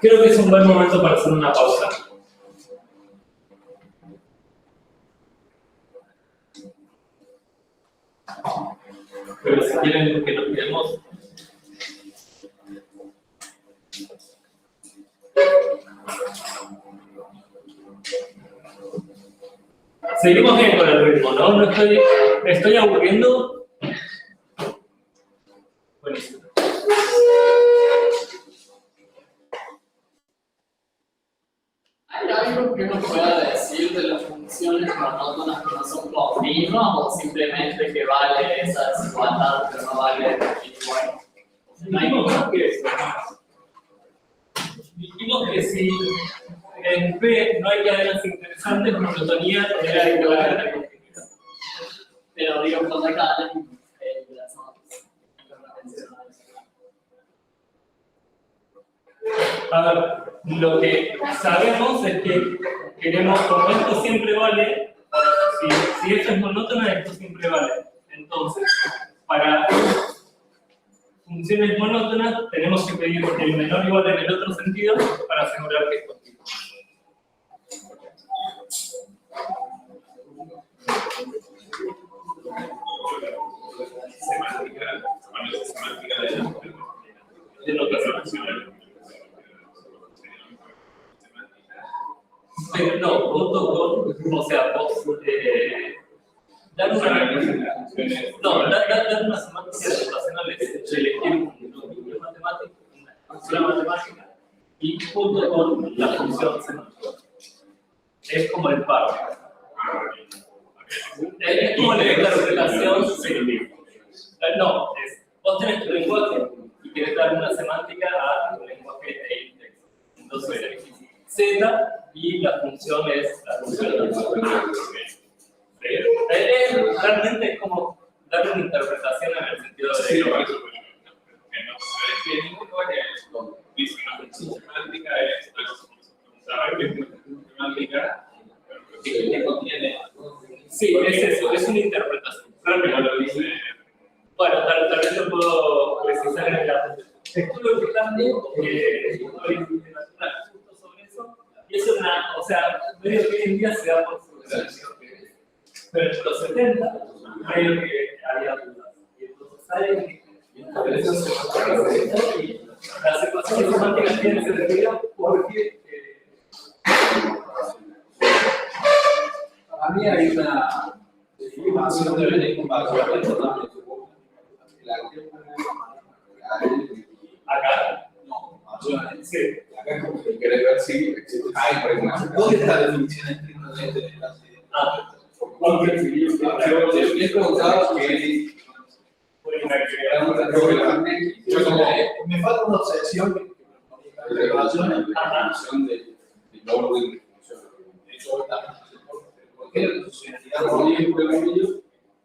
Creo que es un buen momento para hacer una pausa. Pero si quieren que nos quedemos. Seguimos bien con el ritmo, ¿no? ¿No estoy aburriendo? Buenísimo. ¿Hay algo que uno pueda decir de las funciones monótonas que no son continuas o simplemente que vale esa desigualdad pero no vale el igual? No hay nada que eso. Dijimos que si en P no hay cadenas interesantes, monotonía era igual a la continuidad. Pero digo, cuando hay cadenas las A ver, lo que sabemos es que queremos, como esto siempre vale, si esto es monótona, esto siempre vale. Entonces, para funciones monótonas, tenemos que pedir el menor igual en el otro sentido para asegurar que es continuo. De notación. No, vos, o sea, vos dar una semántica relacional es elegir un número matemático, una función matemática, y junto con la función semántica. Es como el par. Es como la interpretación. No, vos tenés tu lenguaje y querés dar una semántica a tu lenguaje de índice. Entonces elegís Z y la función es la función de la realmente es como darle una interpretación en el sentido de sí, por eso, que no se ve ningún lugar que dice una función semántica es saber que es una función semántica que contiene. Sí, es eso, es una interpretación. Claro que no lo dice. Bueno, tal vez lo puedo precisar en la estudio que también estoy natural justo sobre eso, y es una, o sea, medio que hoy en día se da por su pero en los 70 medio que había dudas. Y entonces hay y las ecuaciones semánticas tienen sentido porque Para mí hay una definición de Benedict acá, no, sí. Acá como que quiere ver si existe información. ¿Dónde está la definición estrictamente de clase? Ah, Yo les preguntaba que Yo como, me falta una obsesión que me relaciona la definición del orden de función. de hecho, ¿por qué la funcionalidad?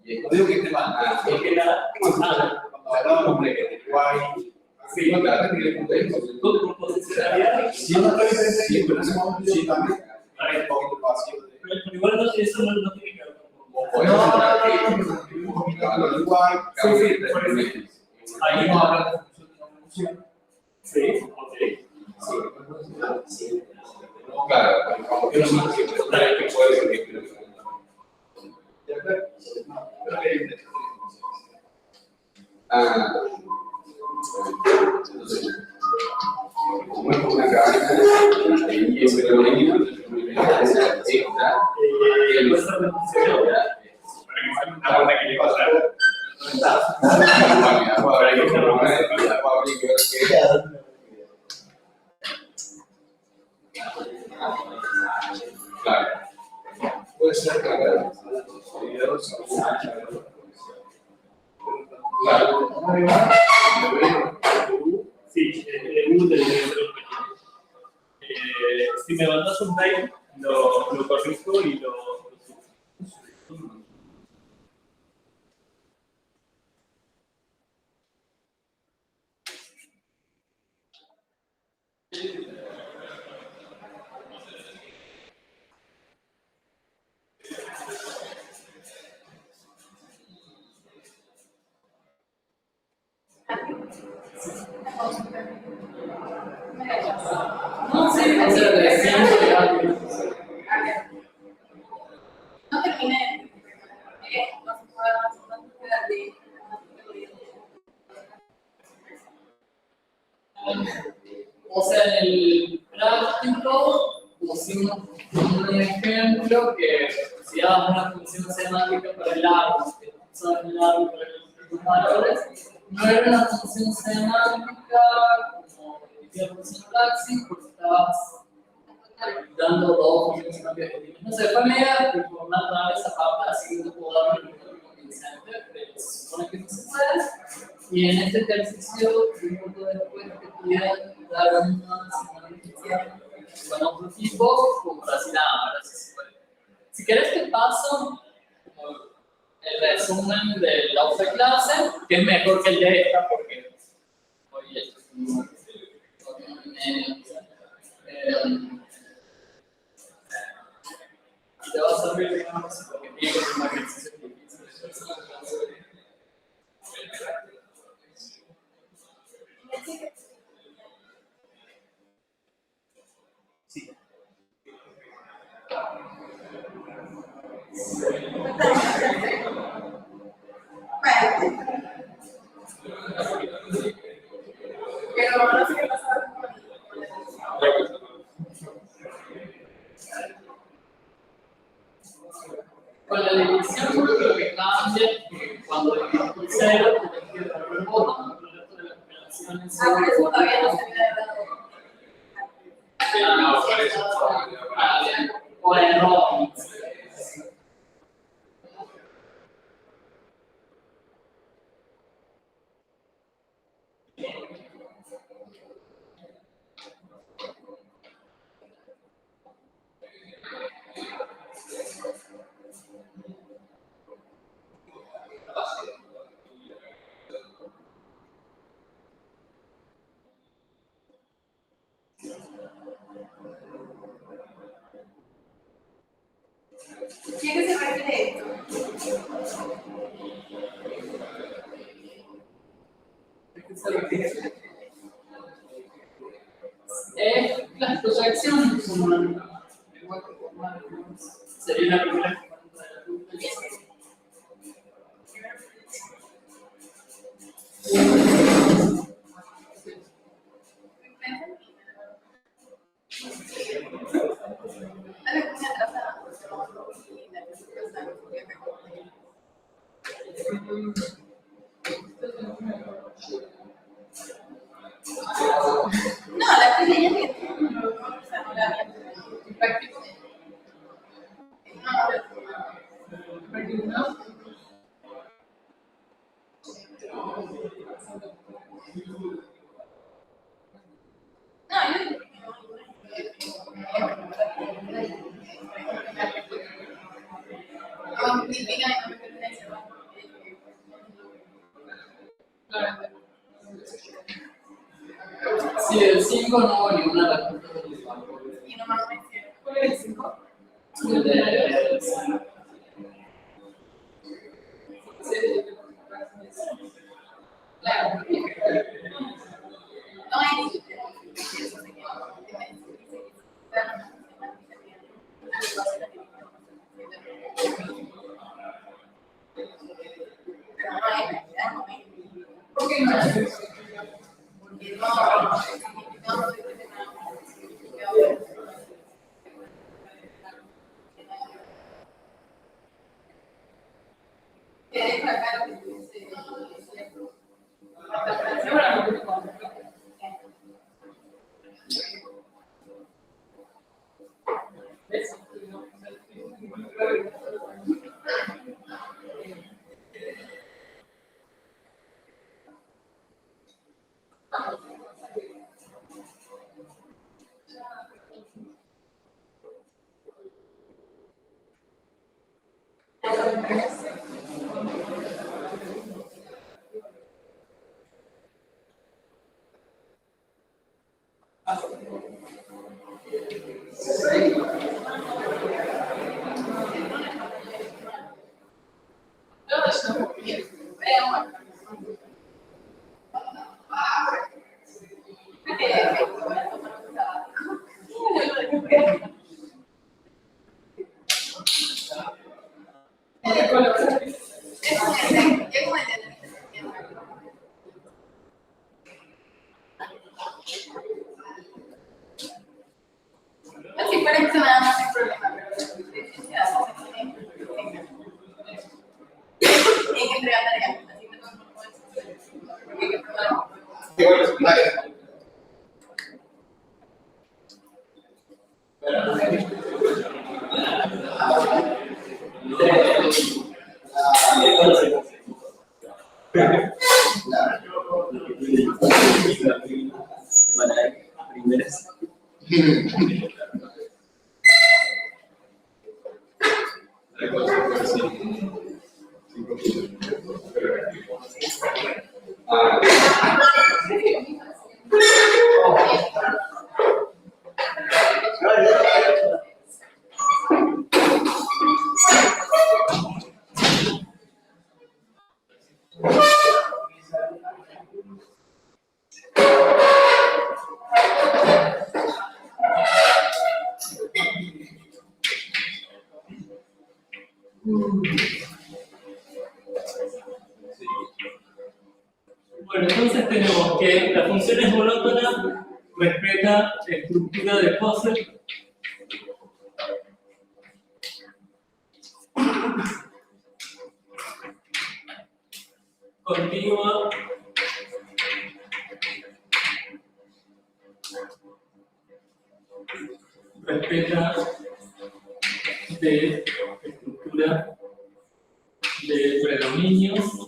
Y digo que esté mal. es que nada. Cuando hablábamos de guay, Sí, con composicionalidad. si uno está diferente, pero en ese momento sí también hay un poquito vacío de. Pero igual no, eso no tiene que ver con. Sí, Ahí no habla de función de una función. Sí, ok. claro, como que no sé si puede ser entonces, como es una gráfica y es una línea, Nuestra composicionalidad. claro, puede ser claro. Sí, Google debe ser un si me mandas un mail, lo corrijo y lo subo. No, sí, o sea, de siempre ya. No terminé. No se puede O sea, en el práctico pusimos un ejemplo que si damos una función semántica para el árbol, que son el árbol para los valores, no era una función semántica como decía por sintaxis, porque estabas dando dos funciones semánticas. No sé, fue media de formatar esa parte, así que no puedo dar un ejemplo convincente, pero se supone que no se puede. Y en este ejercicio, un poco después que pudieran dar una semántica con otro tipo, como para decir, ahora sí se puede. Si querés te paso como el resumen del house de clase, que es mejor que el de esta, porque hoy esto es un te va a servir de una cosa, porque tiene que ser un ejercicio difícil. Pero no sé qué pasa. Con la división, lo que cambia es que cuando divides por cero, tienes que dar un botón, pero el resto de las operaciones Ah, por eso todavía no se me ha dado. o error. ¿Quién se refiere esto? Las proyecciones son sería la primera pregunta de la pregunta. Dale, una atrasada. No, la estoy leyendo. Sí, el 5 no hubo ninguna respuesta satisfactoria. Y no más mencioné. ¿Cuál es el 5? El de- Claro. No hay ¿por qué no? Porque así para eso nada más hay problema, pero hay que entregar tareas, así que no puedes porque hay que probar. Sí, bueno, secundaria. Bueno, entonces tenemos que la función es monótona, respeta estructura de Poisson. Continua. Respeta de estructura de predominios.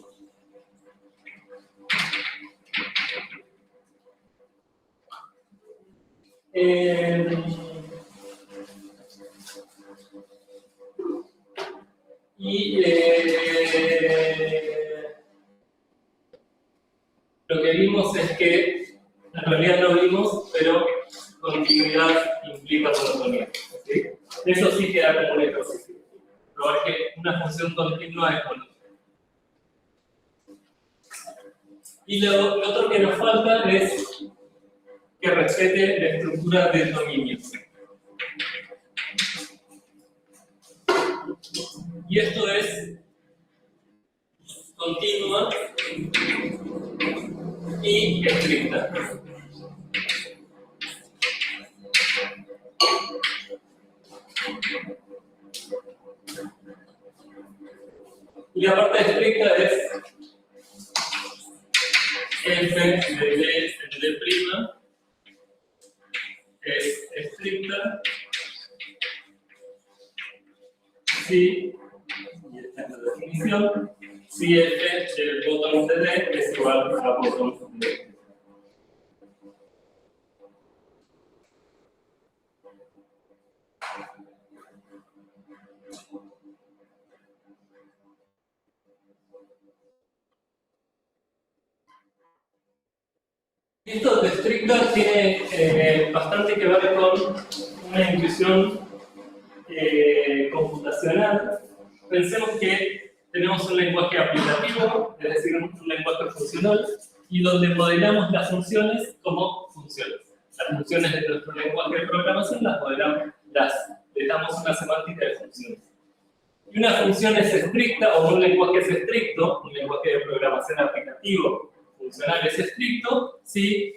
Lo que vimos es que, en realidad no vimos, pero continuidad implica monotonía. ¿Sí? Eso sí queda como un ejercicio. Probar que una función continua es monótona. Y lo otro que nos falta es que respete la estructura del dominio. Y esto es continua y estricta. Y la parte estricta es f de D', es estricta si, y esta es la definición, si f del bottom de D es igual a bottom de D. Esto de Strickler tiene bastante que ver con una intuición computacional. Pensemos que tenemos un lenguaje aplicativo, es decir, un lenguaje funcional, y donde modelamos las funciones como funciones. Las funciones de nuestro lenguaje de programación las modelamos, le damos una semántica de funciones. Y una función es estricta, o un lenguaje es estricto, un lenguaje de programación aplicativo funcional es estricto, si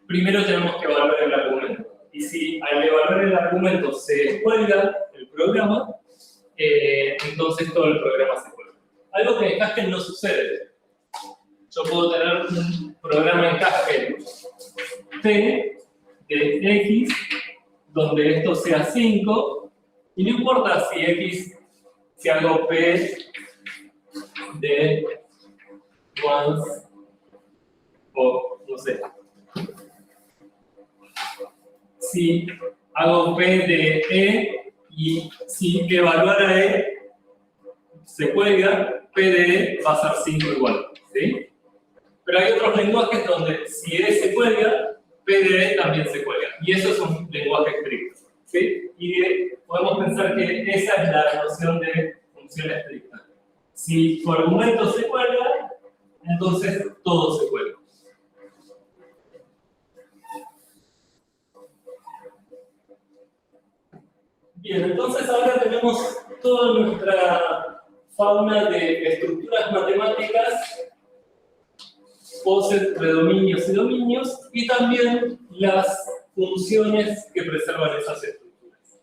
primero tenemos que evaluar el argumento. Y si al evaluar el argumento se descuelga el programa, entonces todo el programa se cuelga. Algo que en Haskell no sucede. Yo puedo tener un programa en Haskell T de X, donde esto sea 5, y no importa si X, si hago P de once, o no sé. Si hago P de E y si evaluar a E se cuelga, P de E va a ser 5 igual, ¿sí? Pero hay otros lenguajes donde si E se cuelga, P de E también se cuelga. Y eso es un lenguaje estricto, ¿sí? Y podemos pensar que esa es la noción de función estricta. Si tu argumento se cuelga, entonces todo se cuelga. Bien, entonces ahora tenemos toda nuestra fauna de estructuras matemáticas, poses, predominios y dominios, y también las funciones que preservan esas estructuras.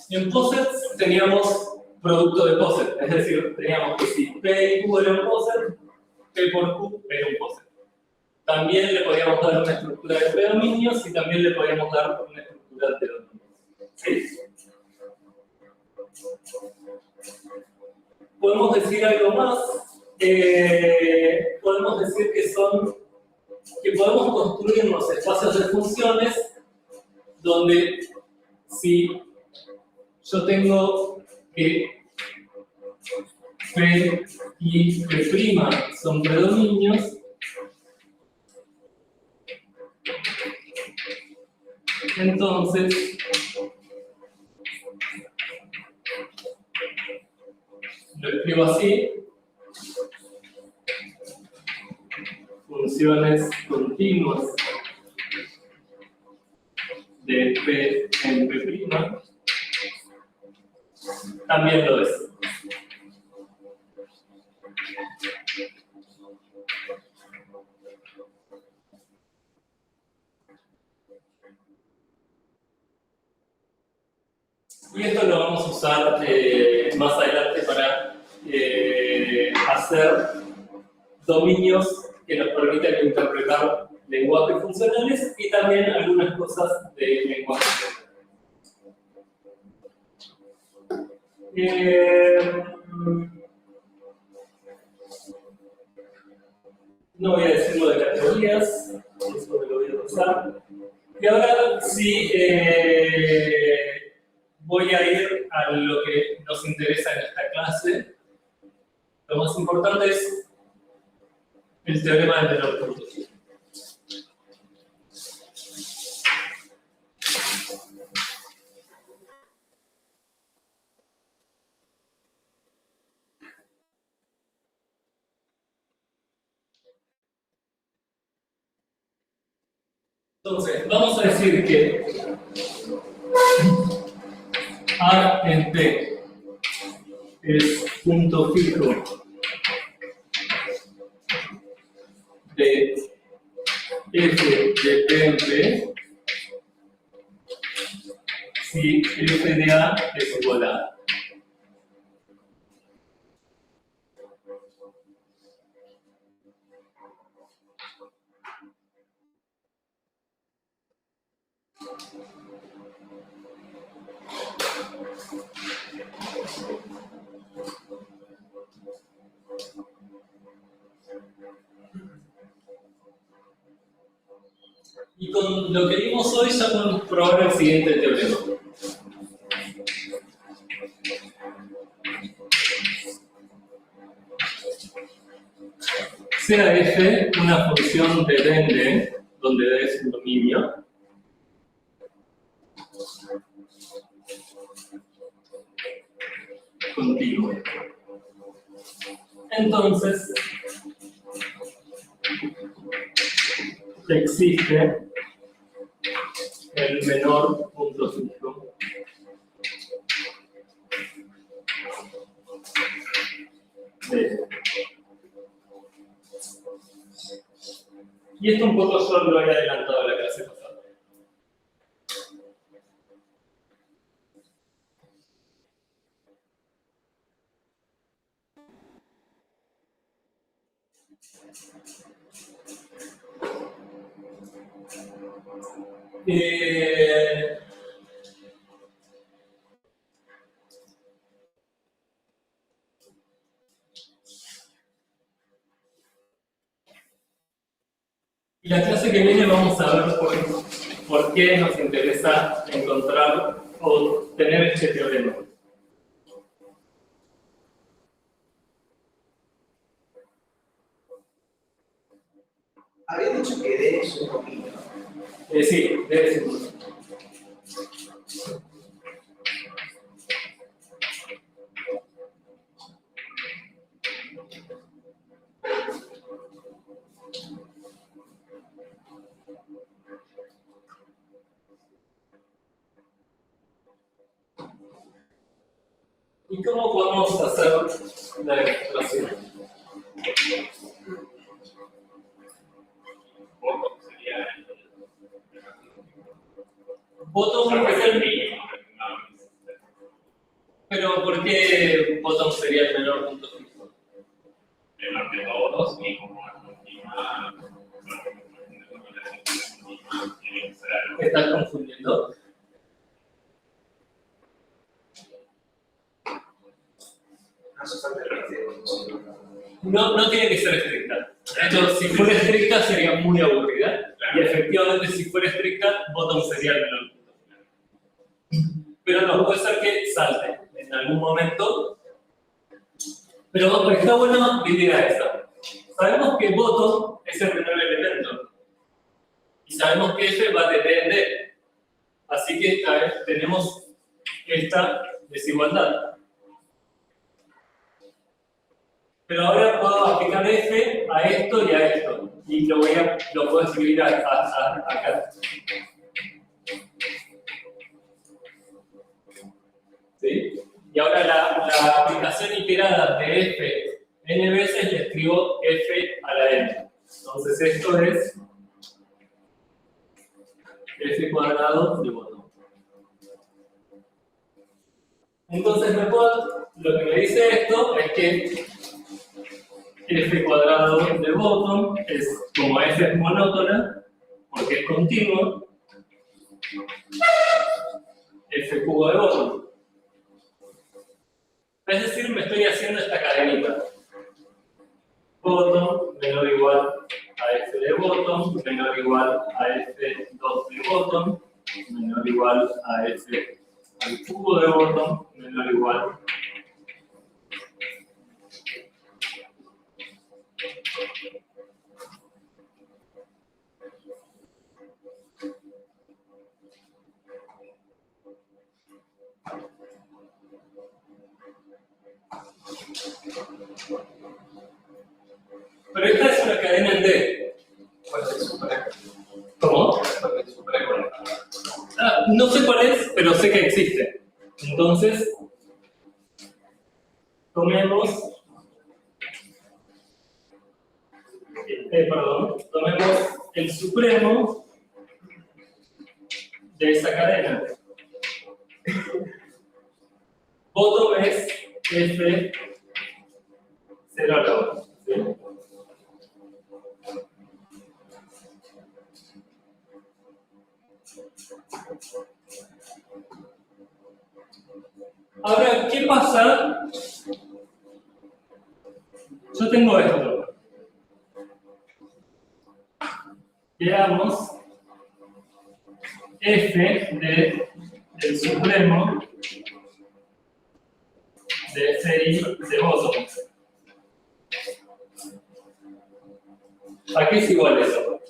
En posets teníamos producto de poset, es decir, teníamos que si P y Q era un poset, P por Q era un poset. También le podíamos dar una estructura de predominios y también le podíamos dar una estructura de dominios. ¿Sí? Podemos decir algo más. Podemos decir que podemos construir los espacios de funciones donde si yo tengo que P y P' son predominios, entonces lo escribo así: funciones continuas de P en P' también lo es. Y esto lo vamos a usar más adelante para hacer dominios que nos permiten interpretar lenguajes funcionales y también algunas cosas de lenguaje. No voy a decirlo de categorías, eso me lo voy a pasar. Y ahora sí voy a ir a lo que nos interesa en esta clase. Lo más importante es el teorema del menor punto. Entonces, vamos a decir que A en P es punto fijo de F de P en P si F de A es igual a A. Y con lo que vimos hoy ya podemos probar el siguiente teorema. Sea f una función depende, donde d es un dominio, continuo. Entonces, existe el menor punto fijo de f. Y esto un poco yo lo he adelantado en la clase pasada. Y la clase que viene vamos a ver por qué nos interesa encontrar o tener este teorema. Había dicho que D es un dominio. Sí, debe ser. ¿Y cómo podemos hacer la demostración? Bottom sería Bottom es el mínimo. pero ¿por qué bottom sería el menor punto fijo? Menor que todos y como la continua. ¿Te estás confundiendo? No hace falta que No tiene que ser estricta. De hecho, si fuera estricta sería muy aburrida. Y efectivamente, si fuera estricta, bottom sería el menor punto fijo. Pero no, puede ser que salte en algún momento. Pero está bueno vivir a esto. Sabemos que bottom es el menor elemento. Y sabemos que f va a depender de. Así que tenemos esta desigualdad. Pero ahora puedo aplicar f a esto y a esto. Y lo puedo escribir acá. ¿Sí? Y ahora la aplicación iterada de f n veces le escribo f a la n. Entonces esto es f cuadrado de bottom. Entonces lo que me dice esto es que f cuadrado de bottom es, como f es monótona, porque es continuo, f cubo de bottom. Es decir, me estoy haciendo esta cadenita. Bottom menor o igual a f de bottom, menor o igual a f2 de bottom, menor o igual a f al cubo de bottom, menor o igual . Pero esta es una cadena en D. ¿Cuál es el supremo? ¿Cómo? ¿Cuál es el supremo? No sé cuál es, pero sé que existe. Entonces, tomemos el supremo de esa cadena. Bottom es f 0 a la 1. ¿Sí? Ahora, ¿qué pasa? Yo tengo esto. Veamos f del supremo de fi de bottom. ¿A qué es igual eso?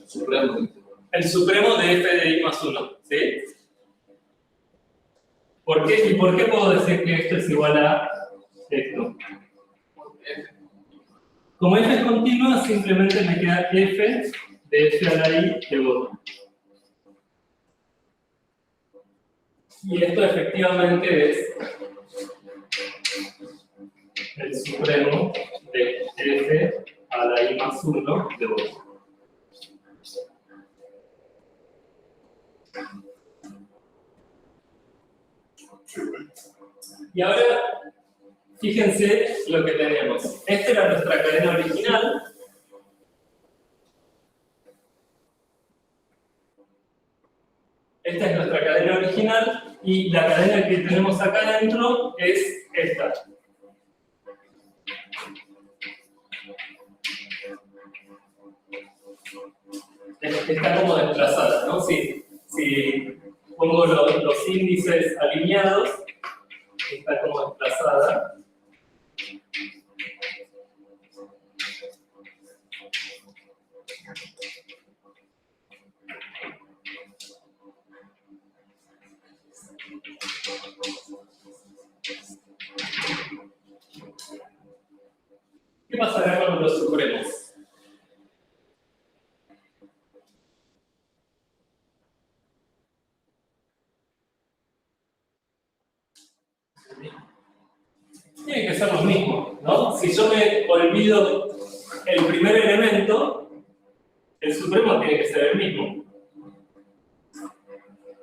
Supremo. El supremo de f de i más 1, ¿sí? ¿Por qué? ¿Y por qué puedo decir que esto es igual a esto? Como f es continua, simplemente me queda f de f a la i de bottom. Y esto efectivamente es el supremo de f a la i más 1 de bottom. Y ahora, fíjense lo que tenemos. Esta era nuestra cadena original. Esta es nuestra cadena original y la cadena que tenemos acá adentro es esta. Está como desplazada, ¿no? Si pongo los índices alineados, está como desplazada. ¿Qué pasará con los supremos? Tiene que ser lo mismo, ¿no? Si yo me olvido el primer elemento, el supremo tiene que ser el mismo.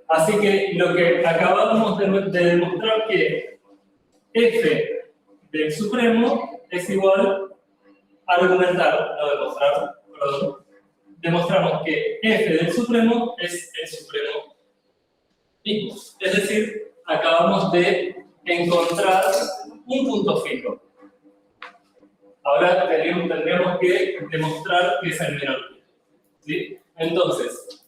Así que lo que acabamos de demostrar que f del supremo es igual a argumentar, no demostrar, perdón. Demostramos que f del supremo es el supremo mismo. Es decir, acabamos de encontrar un punto fijo. Ahora tendríamos que demostrar que es el menor. ¿Sí? Entonces,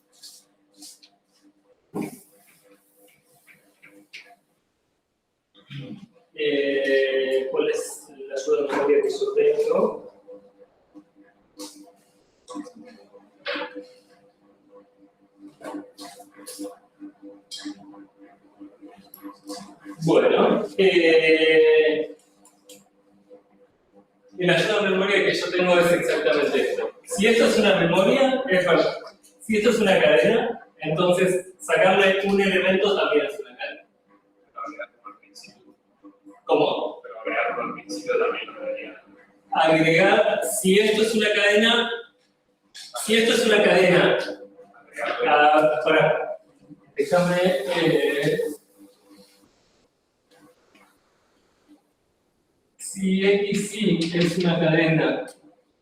¿cuál es la ayuda de memoria que yo tengo? Bueno, la ayuda de memoria que yo tengo es exactamente esto. Si esto es una memoria, es verdad. Si esto es una cadena, entonces sacarle un elemento también es una cadena. ¿Cómo? Pero agregar por el principio también lo debería. Agregar, si esto es una cadena, para, déjame, si x y es una cadena,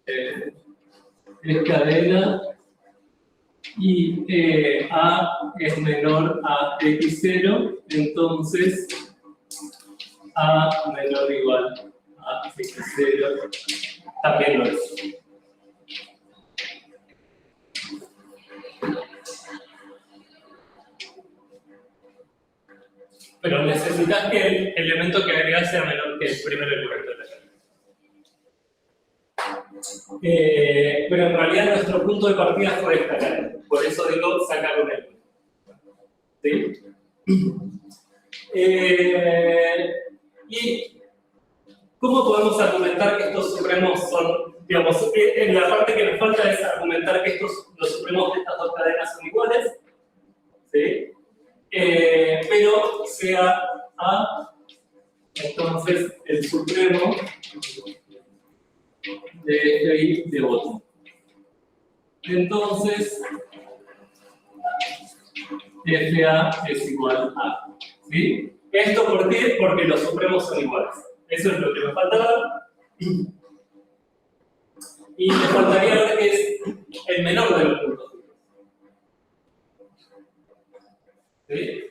es cadena y a es menor a x0, entonces a menor o igual a x0 también lo es. Pero necesitas que el elemento que agregas sea menor que el primer elemento de la cadena. Pero en realidad nuestro punto de partida fue esta cadena. Por eso digo sacar un elemento. ¿Sí? ¿Y cómo podemos argumentar que estos supremos son, digamos, en la parte que nos falta es argumentar que los supremos de estas dos cadenas son iguales? ¿Sí? Pero sea A, entonces el supremo de fi de bottom. Entonces, fa es igual a. ¿Sí? ¿Esto por qué? Porque los supremos son iguales. Eso es lo que me faltaba. Y me faltaría ver que es el menor de los puntos. ¿Sí?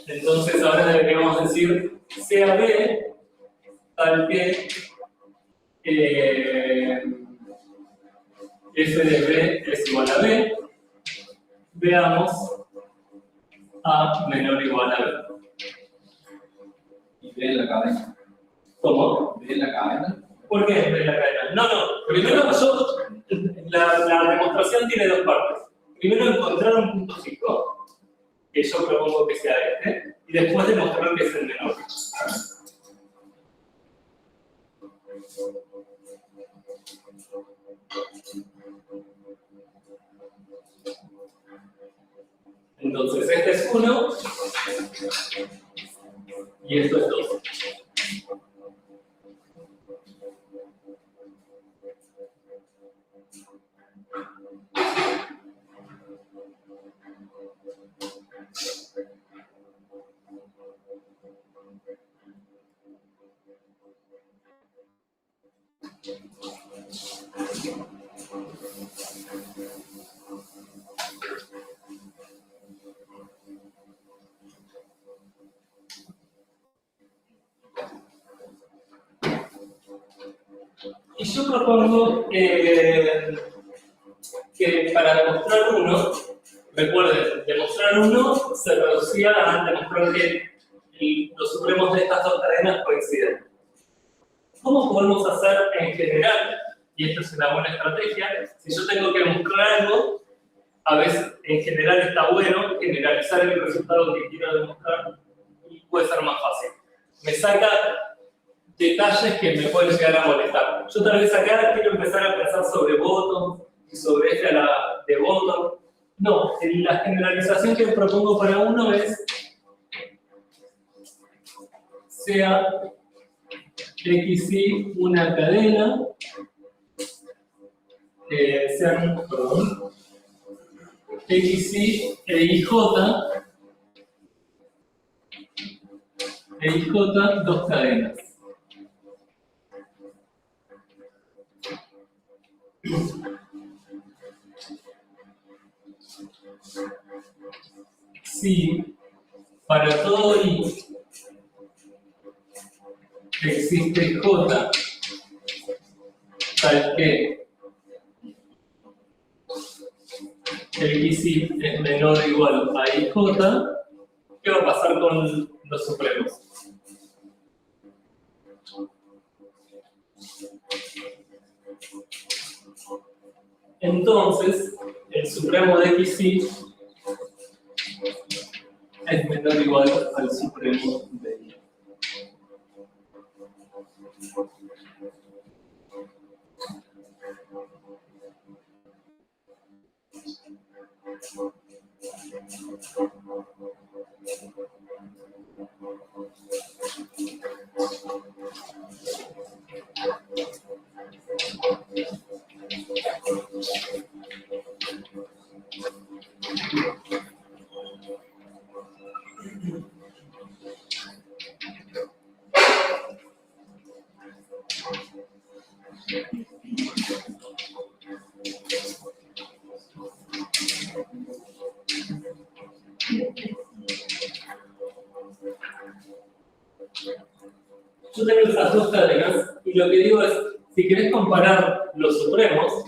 Entonces ahora deberíamos decir sea B tal que f de b es igual a b, veamos a menor o igual a b. Y B en la cadena. ¿Cómo? B en la cadena. ¿Por qué b en la cadena? No, primero la demostración tiene dos partes. Primero encontrar un punto fijo, que yo propongo que sea este, y después demostrar que es el menor. Entonces, este es 1 y esto es 2. Y yo propongo que para demostrar 1, recuerden, demostrar 1 se reducía a demostrar que los supremos de estas dos cadenas coinciden. ¿Cómo podemos hacer en general? Y esto es una buena estrategia. Si yo tengo que demostrar algo, a veces en general está bueno generalizar el resultado que quiero demostrar y puede ser más fácil. Me saca detalles que me pueden llegar a molestar. Yo tal vez acá quiero empezar a pensar sobre bottom y sobre esta la de bottom. No, la generalización que propongo para uno es sea XY una cadena, sean, perdón, XY e IJ dos cadenas. Si para todo I existe J tal que XY es menor o igual a IJ, ¿qué va a pasar con los supremos? Entonces, el supremo de XY es menor o igual al supremo de Y. Yo tengo esas dos cadenas y lo que digo es, si querés comparar los supremos,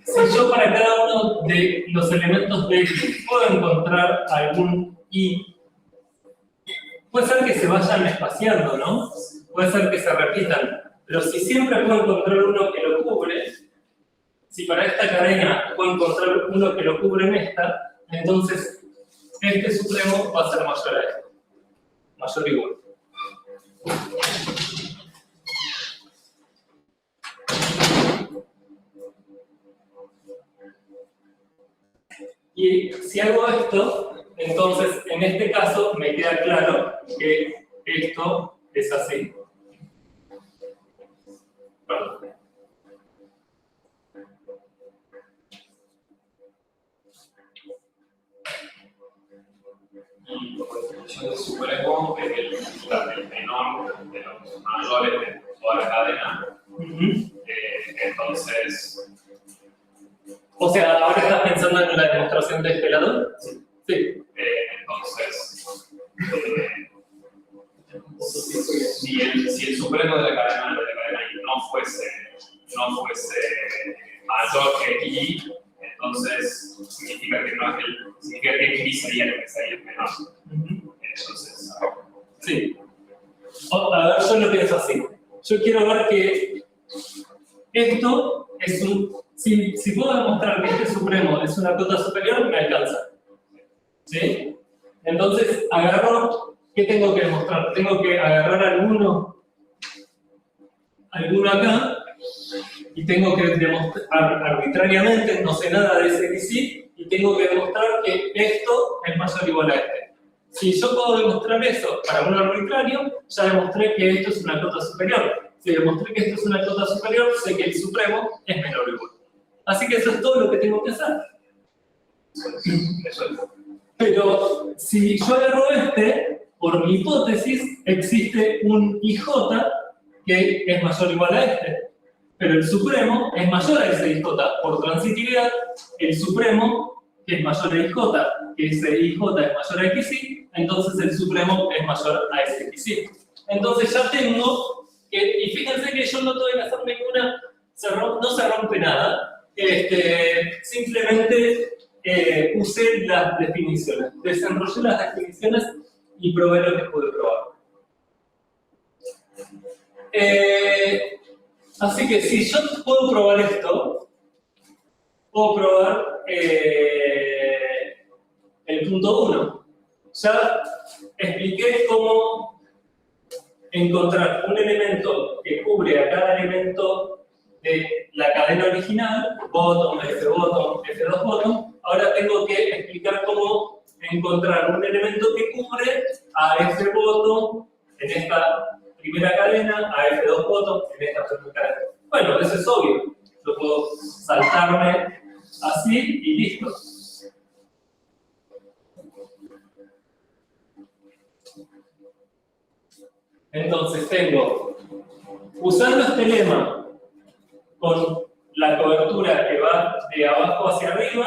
si yo para cada uno de los elementos de X puedo encontrar algún Y, puede ser que se vayan espaciando, ¿no? Puede ser que se repitan. Pero si siempre puedo encontrar uno que lo cubre, si para esta cadena puedo encontrar uno que lo cubre en esta, entonces este supremo va a ser mayor a esto. Mayor o igual. Y si hago esto, entonces en este caso me queda claro que esto es así. Perdón. Y por definición de supremo es el menor de los mayores de toda la cadena. Entonces, O sea, ahora estás pensando en la demostración de este lado. Sí. Entonces, si el supremo de la cadena I no fuese mayor que I, entonces significa que I sería el menor. Entonces, Sí. A ver, yo lo pienso así. Yo quiero ver que esto es un... Si puedo demostrar que este supremo es una cota superior, me alcanza. ¿Sí? Entonces, agarro... ¿Qué tengo que demostrar? Tengo que agarrar alguno acá y tengo que demostrar arbitrariamente, no sé nada de ese XY, y tengo que demostrar que esto es mayor o igual a este. Si yo puedo demostrar eso para un arbitrario, ya demostré que esto es una cota superior. Si demostré que esto es una cota superior, sé que el supremo es menor o igual. Así que eso es todo lo que tengo que hacer. eso es. Pero si yo agarro este, por mi hipótesis, existe un IJ que es mayor o igual a este. Pero el supremo es mayor a ese IJ. Por transitividad, el supremo, que es mayor a IJ, que ese IJ es mayor a XY, entonces el supremo es mayor a ese XY. Entonces ya tengo que, y fíjense que yo no tuve que hacer ninguna, no se rompe nada. Simplemente usé las definiciones, desenrollé las definiciones y probé lo que pude probar. Así que si yo puedo probar esto, puedo probar el punto 1. Ya expliqué cómo encontrar un elemento que cubre a cada elemento de la cadena original, bottom, F-bottom, F2 bottom. Ahora tengo que explicar cómo encontrar un elemento que cubre a F-bottom en esta primera cadena, a F2 bottom en esta segunda cadena. Bueno, eso es obvio. Yo puedo saltarme así y listo. Entonces tengo, usando este lema con la cobertura que va de abajo hacia arriba,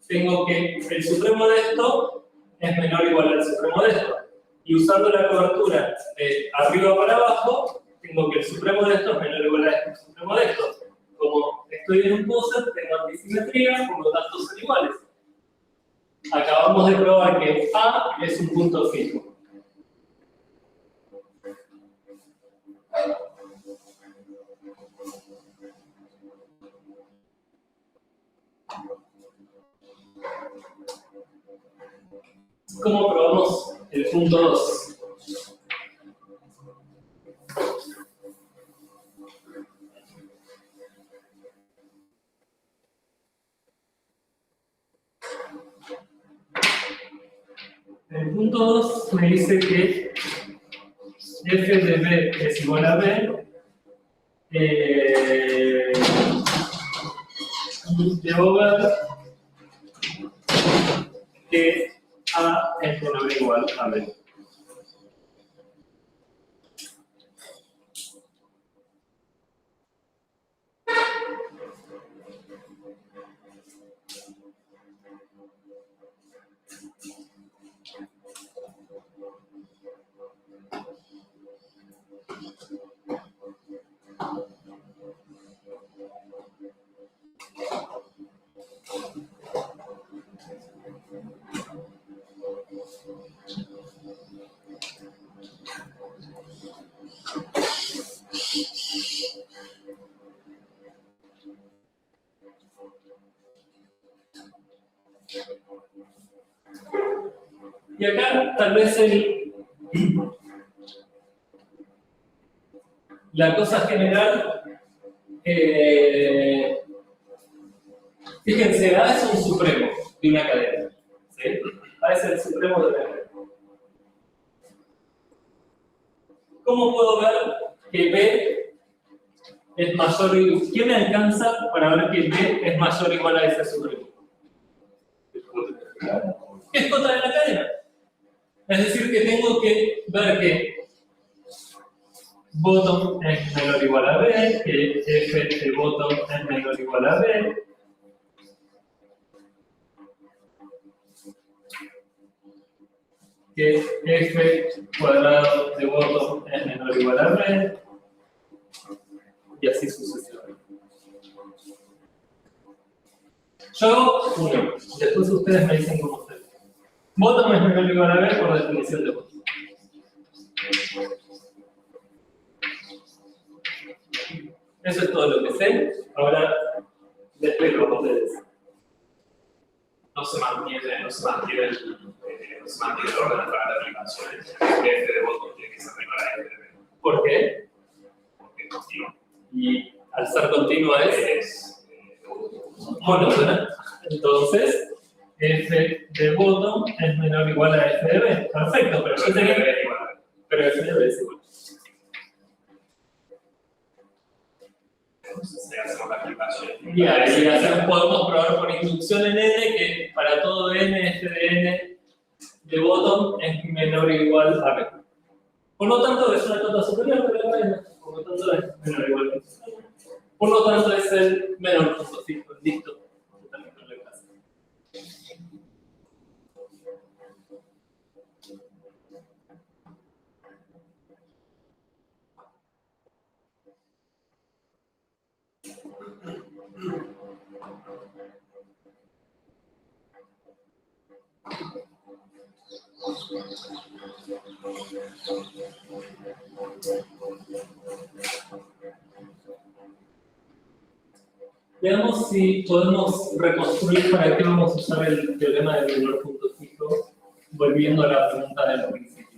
tengo que el supremo de esto es menor o igual al supremo de esto. Y usando la cobertura de arriba para abajo, tengo que el supremo de esto es menor o igual al supremo de esto. Como estoy en un poser, tengo antisimetría, por lo tanto son iguales. Acabamos de probar que A es un punto fijo. ¿Cómo probamos el punto 2? El punto 2 me dice que f de b es igual a b, y debo ver que a es menor o igual a b. Y acá tal vez la cosa general, fíjense, A es un supremo de una cadena, ¿sí? A es el supremo de una cadena. ¿Cómo puedo ver que B es mayor o igual? ¿Qué me alcanza para ver que B es mayor o igual a ese supremo? ¿Qué es cota de la cadena? Es decir, que tengo que ver que bottom es menor o igual a B, que f de bottom es menor o igual a B, que f cuadrado de bottom es menor o igual a b, y así sucesivamente. Yo hago uno, después ustedes me dicen cómo hacer. Bottom es menor o igual a b por definición de bottom. Eso es todo lo que sé. Ahora les explico a ustedes. No se mantiene el orden para las aplicaciones. F de botón tiene que ser menor a F de B. ¿Por qué? Porque es continuo. Y al ser continua es monótona. Entonces, f de bottom es menor o igual a f de b. Perfecto, pero yo tenía. Pero f de b es igual. Entonces, hacemos la aplicación. Y ahí podemos probar por inducción en n que para todo n, f de n de bottom es menor o igual a b. Por lo tanto, es una cota superior de la n, por lo tanto es menor o igual a b. Por lo tanto, es el menor punto fijo. Listo. Veamos si podemos reconstruir para qué vamos a usar el teorema del menor punto fijo, volviendo a la pregunta del principio.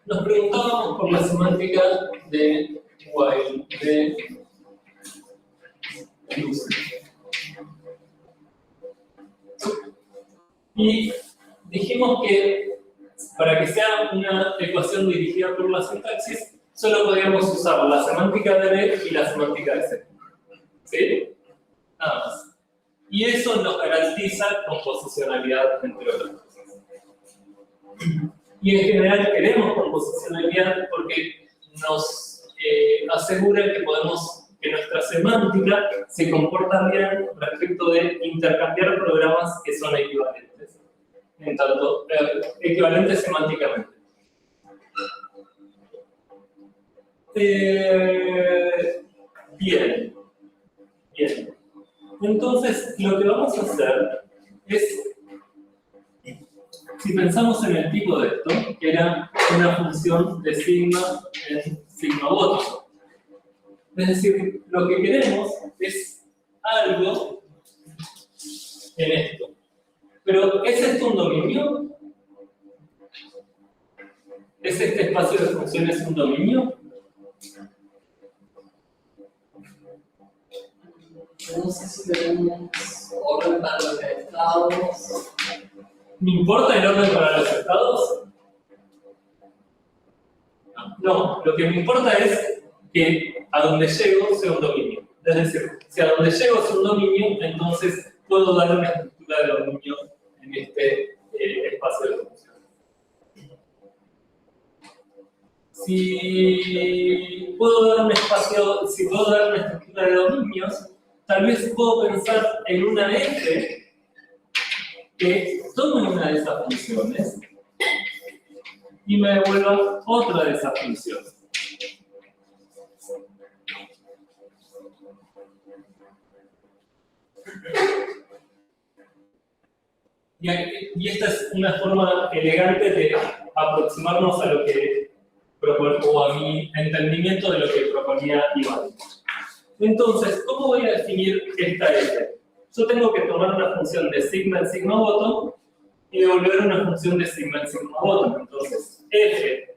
Nos preguntábamos por la semántica de while de use. Y dijimos que para que sea una ecuación dirigida por la sintaxis, solo podíamos usar la semántica de B y la semántica de C. ¿Sí? Nada más. Y eso nos garantiza composicionalidad, entre otras cosas. Y en general queremos composicionalidad porque nos asegura que nuestra semántica se comporta bien respecto de intercambiar programas que son equivalentes, en tanto equivalentes semánticamente. Bien. Entonces, lo que vamos a hacer es, si pensamos en el tipo de esto, que era una función de sigma en sigma bottom. Es decir, lo que queremos es algo en esto. Pero, ¿es esto un dominio? ¿Es este espacio de funciones un dominio? No sé si tenemos orden para los estados. ¿Me importa el orden para los estados? No, lo que me importa es que a donde llego sea un dominio. Es decir, si a donde llego es un dominio, entonces puedo dar una estructura de dominio en este espacio de funciones. Si puedo dar una estructura de dominios, tal vez puedo pensar en una f que tome una de esas funciones y me devuelva otra de esas funciones. Y esta es una forma elegante de aproximarnos a lo que o a mi entendimiento de lo que proponía Iván. Entonces, ¿cómo voy a definir esta f? Yo tengo que tomar una función de sigma en sigma bottom y devolver una función de sigma en sigma bottom. Entonces, f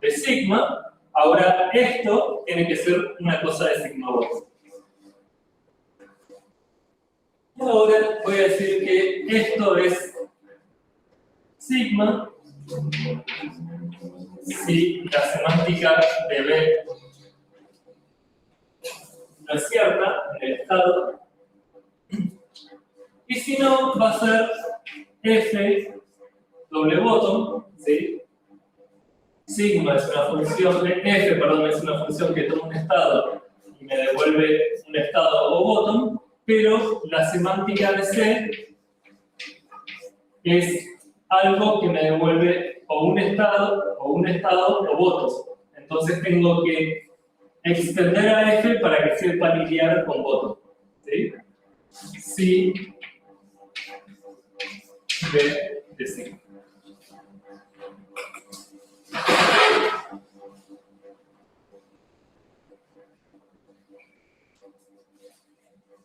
de sigma, ahora esto tiene que ser una cosa de sigma bottom. Y ahora voy a decir que esto es sigma si la semántica de B no es cierta en el estado. Y si no, va a ser f doble bottom, ¿sí? Sigma es una función, f, perdón, es una función que toma un estado y me devuelve un estado o bottom, pero la semántica de C es algo que me devuelve o un estado o bottom. Entonces tengo que extender a f para que sepa lidiar con bottom, ¿sí? Si B de sigma.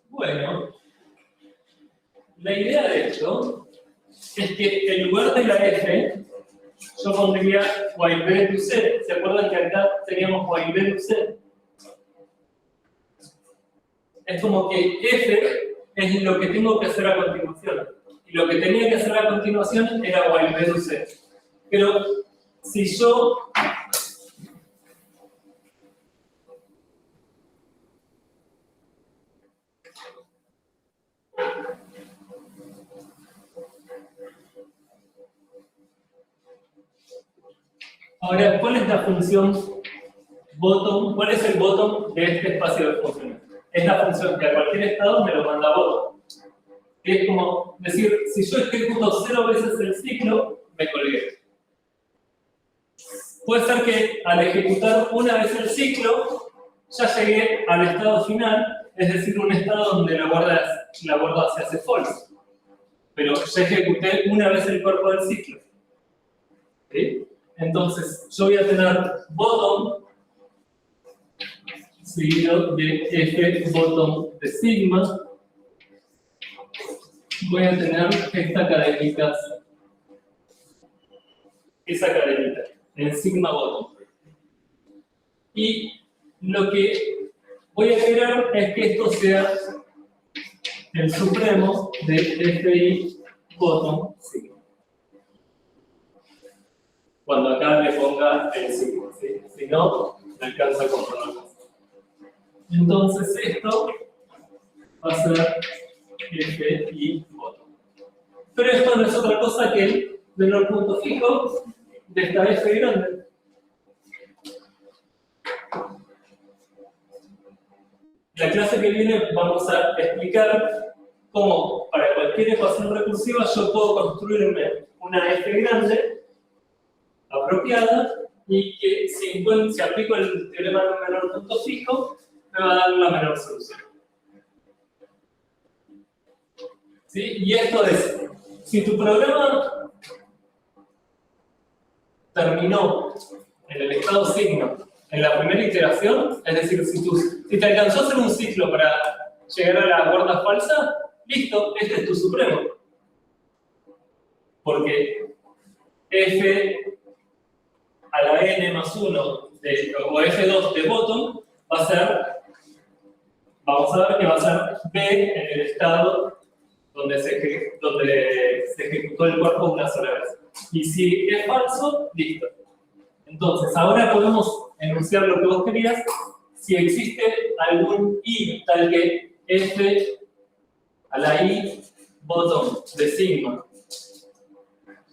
Bueno, la idea de esto es que en lugar de la f, yo pondría while b to c. ¿Se acuerdan que acá teníamos while b to c? Es como que f es lo que tengo que hacer a continuación. Y lo que tenía que hacer a continuación era while b to c. Pero si yo ahora, ¿cuál es la función bottom? ¿Cuál es el bottom de este espacio de funciones? Es la función que a cualquier estado me lo manda bottom. Es como decir, si yo ejecuto 0 veces el ciclo, me colgué. Puede ser que al ejecutar una vez el ciclo, ya llegué al estado final, es decir, un estado donde la guarda se hace false. Pero ya ejecuté una vez el cuerpo del ciclo. ¿Sí? Entonces, yo voy a tener bottom seguido de f bottom de sigma. Voy a tener esta cadenita, esa cadenita, en sigma bottom. Y lo que voy a querer es que esto sea el supremo de fi bottom sigma. Cuando acá le ponga el sigma, ¿sí? Si no, me alcanza a comprobar. Entonces esto va a ser f y bottom. Pero esto no es otra cosa que el menor punto fijo de esta f grande. La clase que viene vamos a explicar cómo para cualquier ecuación recursiva yo puedo construirme una f grande apropiada y que si aplico el teorema del menor punto fijo me va a dar la menor solución. ¿Sí? Y esto es, si tu programa terminó en el estado sigma en la primera iteración, es decir, si te alcanzó a hacer un ciclo para llegar a la guarda falsa, listo, este es tu supremo. Porque f a la n más 1 o f2 de bottom va a ser, vamos a ver que va a ser b en el estado donde se ejecutó el cuerpo una sola vez. Y si es falso, listo. Entonces, ahora podemos enunciar lo que vos querías si existe algún i tal que f a la i bottom de sigma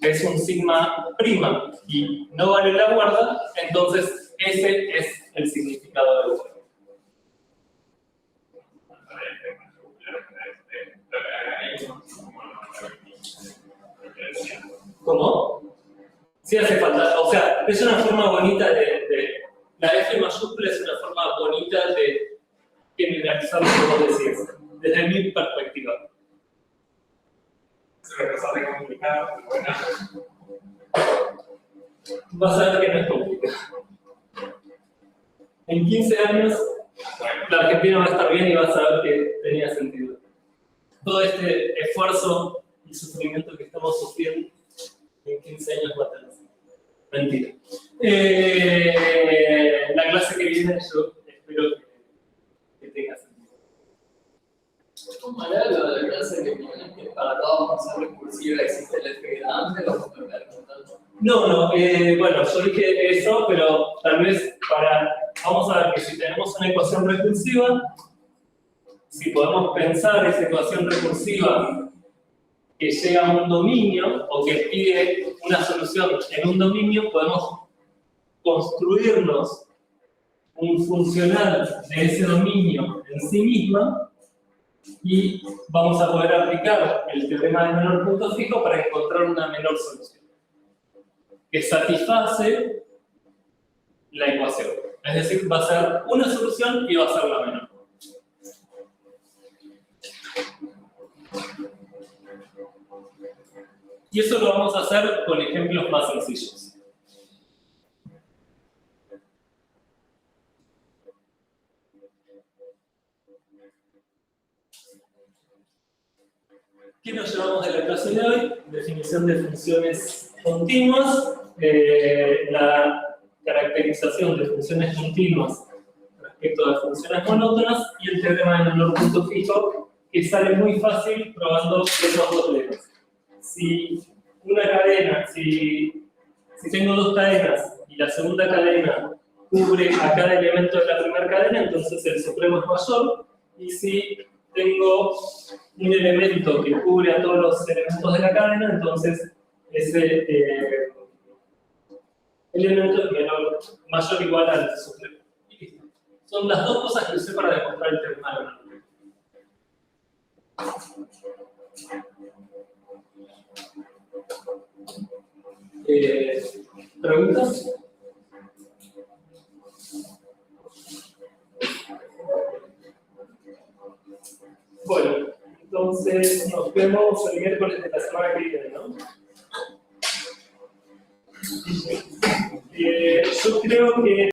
es un sigma prima y no vale la guarda, entonces ese es el significado del juego. ¿Cómo? Sí hace falta, o sea, es una forma bonita la F mayúscula es una forma bonita de generalizar lo que vos decís, desde mi perspectiva. Es una cosa de complicada, pero bueno. Vas a ver que no es complicado. En 15 años, la Argentina va a estar bien y vas a ver que tenía sentido. Todo este esfuerzo y sufrimiento que estamos sufriendo en 15 años va a tener sentido. Mentira. La clase que viene yo espero que tenga sentido. ¿Cómo era lo de la clase que viene? Que para toda función recursiva existe el f grande o cómo era? No, bueno, yo dije eso, pero tal vez vamos a ver que si tenemos una ecuación recursiva, si podemos pensar esa ecuación recursiva que llega a un dominio o que pide una solución en un dominio, podemos construirnos un funcional de ese dominio en sí misma y vamos a poder aplicar el teorema del menor punto fijo para encontrar una menor solución que satisface la ecuación. Es decir, va a ser una solución y va a ser la menor. Y eso lo vamos a hacer con ejemplos más sencillos. ¿Qué nos llevamos de la clase de hoy? Definición de funciones continuas, la caracterización de funciones continuas respecto de funciones monótonas y el teorema del menor punto fijo, que sale muy fácil probando esos dos lemas. Si tengo dos cadenas y la segunda cadena cubre a cada elemento de la primera cadena, entonces el supremo es mayor, y si tengo un elemento que cubre a todos los elementos de la cadena, entonces ese elemento es mayor o igual al supremo. Y listo. Son las dos cosas que usé para demostrar el teorema del menor. ¿Preguntas? Bueno, entonces nos vemos el miércoles de la semana que viene, ¿no? Yo creo que